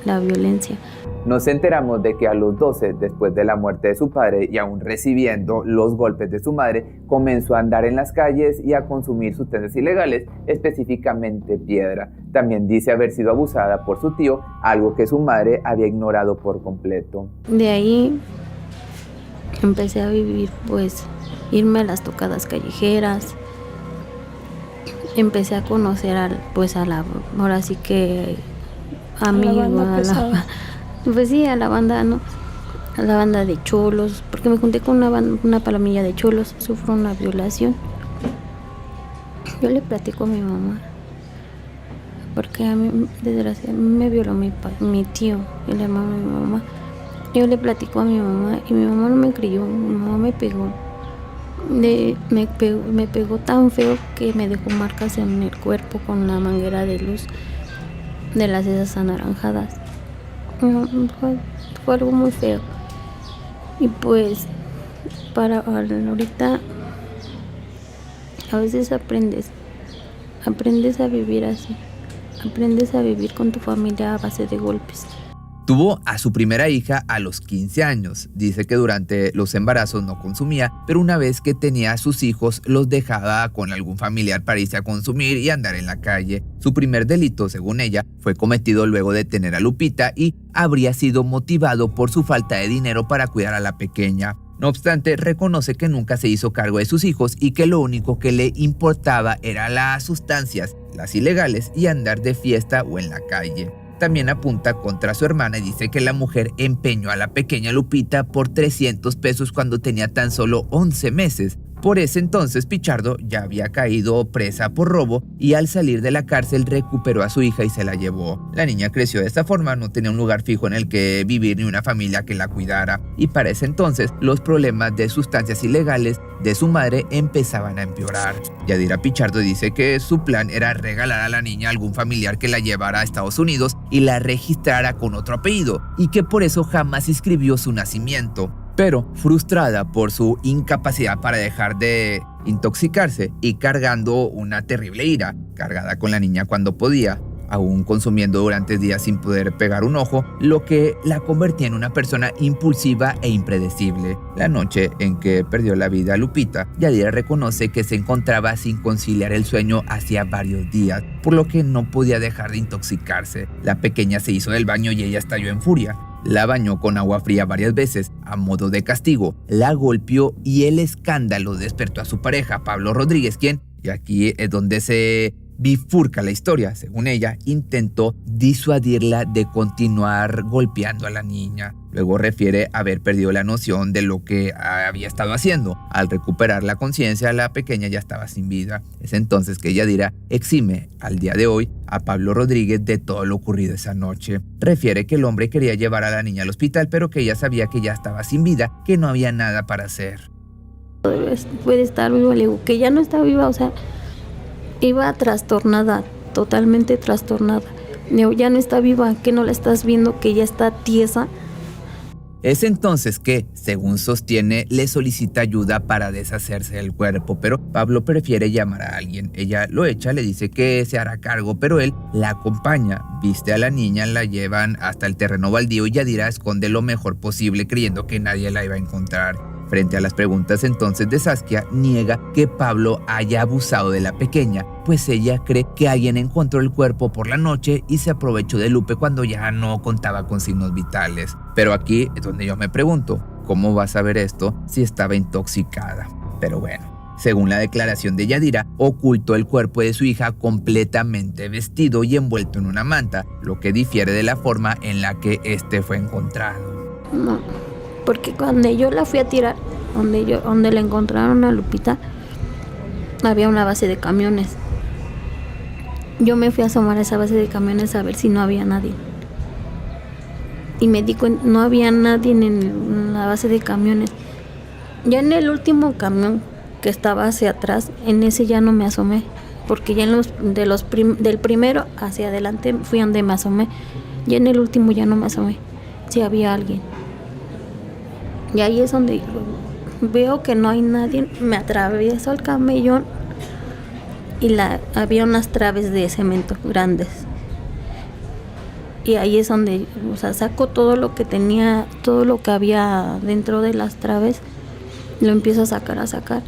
la violencia. Nos enteramos de que a los 12, después de la muerte de su padre y aún recibiendo los golpes de su madre, comenzó a andar en las calles y a consumir sustancias ilegales, específicamente piedra. También dice haber sido abusada por su tío, algo que su madre había ignorado por completo. De ahí empecé a vivir, pues, irme a las tocadas callejeras. Empecé a conocer ahora sí que pues sí, a la banda, ¿no? A la banda de cholos, porque me junté con una palomilla de cholos, sufro una violación. Yo le platico a mi mamá, porque a mí, desgraciadamente, me violó mi tío, el hermano de mi mamá. Yo le platico a mi mamá y mi mamá no me creyó, mi mamá me pegó. Me pegó tan feo que me dejó marcas en el cuerpo con una manguera de luz de las esas anaranjadas. Fue algo muy feo. Y pues para ahorita a veces aprendes a vivir así, aprendes a vivir con tu familia a base de golpes. Tuvo a su primera hija a los 15 años. Dice que durante los embarazos no consumía, pero una vez que tenía a sus hijos los dejaba con algún familiar para irse a consumir y andar en la calle. Su primer delito, según ella, fue cometido luego de tener a Lupita y habría sido motivado por su falta de dinero para cuidar a la pequeña. No obstante, reconoce que nunca se hizo cargo de sus hijos y que lo único que le importaba era las sustancias, las ilegales y andar de fiesta o en la calle. También apunta contra su hermana y dice que la mujer empeñó a la pequeña Lupita por 300 pesos cuando tenía tan solo 11 meses. Por ese entonces Pichardo ya había caído presa por robo y al salir de la cárcel recuperó a su hija y se la llevó. La niña creció de esta forma, no tenía un lugar fijo en el que vivir ni una familia que la cuidara. Y para ese entonces los problemas de sustancias ilegales de su madre empezaban a empeorar. Yadira Pichardo dice que su plan era regalar a la niña a algún familiar que la llevara a Estados Unidos y la registrara con otro apellido y que por eso jamás inscribió su nacimiento. Pero frustrada por su incapacidad para dejar de intoxicarse y cargando una terrible ira, cargada con la niña cuando podía, aún consumiendo durante días sin poder pegar un ojo, lo que la convertía en una persona impulsiva e impredecible. La noche en que perdió la vida Lupita, Yadira reconoce que se encontraba sin conciliar el sueño hacía varios días, por lo que no podía dejar de intoxicarse. La pequeña se hizo del baño y ella estalló en furia. La bañó con agua fría varias veces, a modo de castigo, la golpeó y el escándalo despertó a su pareja, Pablo Rodríguez, quien, y aquí es donde se bifurca la historia, según ella, intentó disuadirla de continuar golpeando a la niña. Luego refiere haber perdido la noción de lo que había estado haciendo. Al recuperar la conciencia, la pequeña ya estaba sin vida. Es entonces que Yadira exime al día de hoy a Pablo Rodríguez de todo lo ocurrido esa noche. Refiere que el hombre quería llevar a la niña al hospital, pero que ella sabía que ya estaba sin vida, que no había nada para hacer. Puede estar viva, le digo que ya no está viva, o sea, iba trastornada, totalmente trastornada. Le digo, ya no está viva, que no la estás viendo, que ya está tiesa. Es entonces que, según sostiene, le solicita ayuda para deshacerse del cuerpo, pero Pablo prefiere llamar a alguien. Ella lo echa, le dice que se hará cargo, pero él la acompaña, viste a la niña, la llevan hasta el terreno baldío y Yadira esconde lo mejor posible creyendo que nadie la iba a encontrar. Frente a las preguntas entonces de Saskia, niega que Pablo haya abusado de la pequeña, pues ella cree que alguien encontró el cuerpo por la noche y se aprovechó de Lupe cuando ya no contaba con signos vitales. Pero aquí es donde yo me pregunto, ¿cómo vas a ver esto si estaba intoxicada? Pero bueno, según la declaración de Yadira, ocultó el cuerpo de su hija completamente vestido y envuelto en una manta, lo que difiere de la forma en la que este fue encontrado. No, porque cuando yo la fui a tirar, donde la encontraron a Lupita, había una base de camiones. Yo me fui a asomar a esa base de camiones a ver si no había nadie. Y me di cuenta, no había nadie en la base de camiones. Ya en el último camión que estaba hacia atrás, en ese ya no me asomé, porque ya del primero hacia adelante fui donde me asomé. Ya en el último ya no me asomé, si había alguien. Y ahí es donde veo que no hay nadie, me atravieso el camellón y había unas traves de cemento grandes. Y ahí es donde, saco todo lo que tenía, todo lo que había dentro de las traves, lo empiezo a sacar.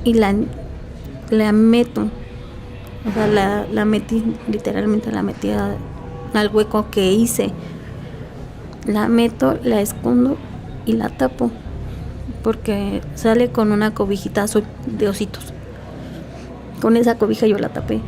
Y la meto, la metí, literalmente la metí al hueco que hice. La meto, la escondo y la tapo, porque sale con una cobijita azul de ositos. Con esa cobija yo la tapé.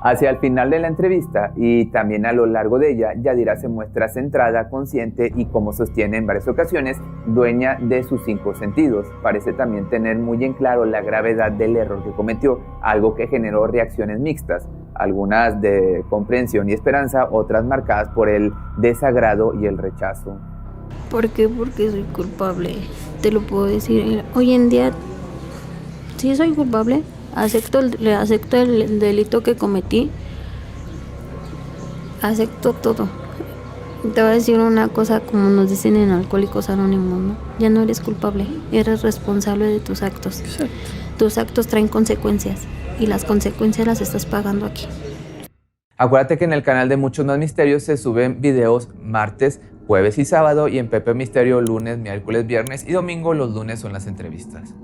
Hacia el final de la entrevista y también a lo largo de ella, Yadira se muestra centrada, consciente y, como sostiene en varias ocasiones, dueña de sus 5 sentidos. Parece también tener muy en claro la gravedad del error que cometió, algo que generó reacciones mixtas, algunas de comprensión y esperanza, otras marcadas por el desagrado y el rechazo. ¿Por qué? Porque soy culpable, te lo puedo decir. Hoy en día, sí soy culpable. Acepto el delito que cometí, acepto todo. Te voy a decir una cosa, como nos dicen en Alcohólicos Anónimos, ¿no? Ya no eres culpable, eres responsable de tus actos. Exacto. Tus actos traen consecuencias y las consecuencias las estás pagando aquí. Acuérdate que en el canal de Muchos Más Misterios se suben videos martes, jueves y sábado, y en Pepe Misterio lunes, miércoles, viernes y domingo. Los lunes son las entrevistas.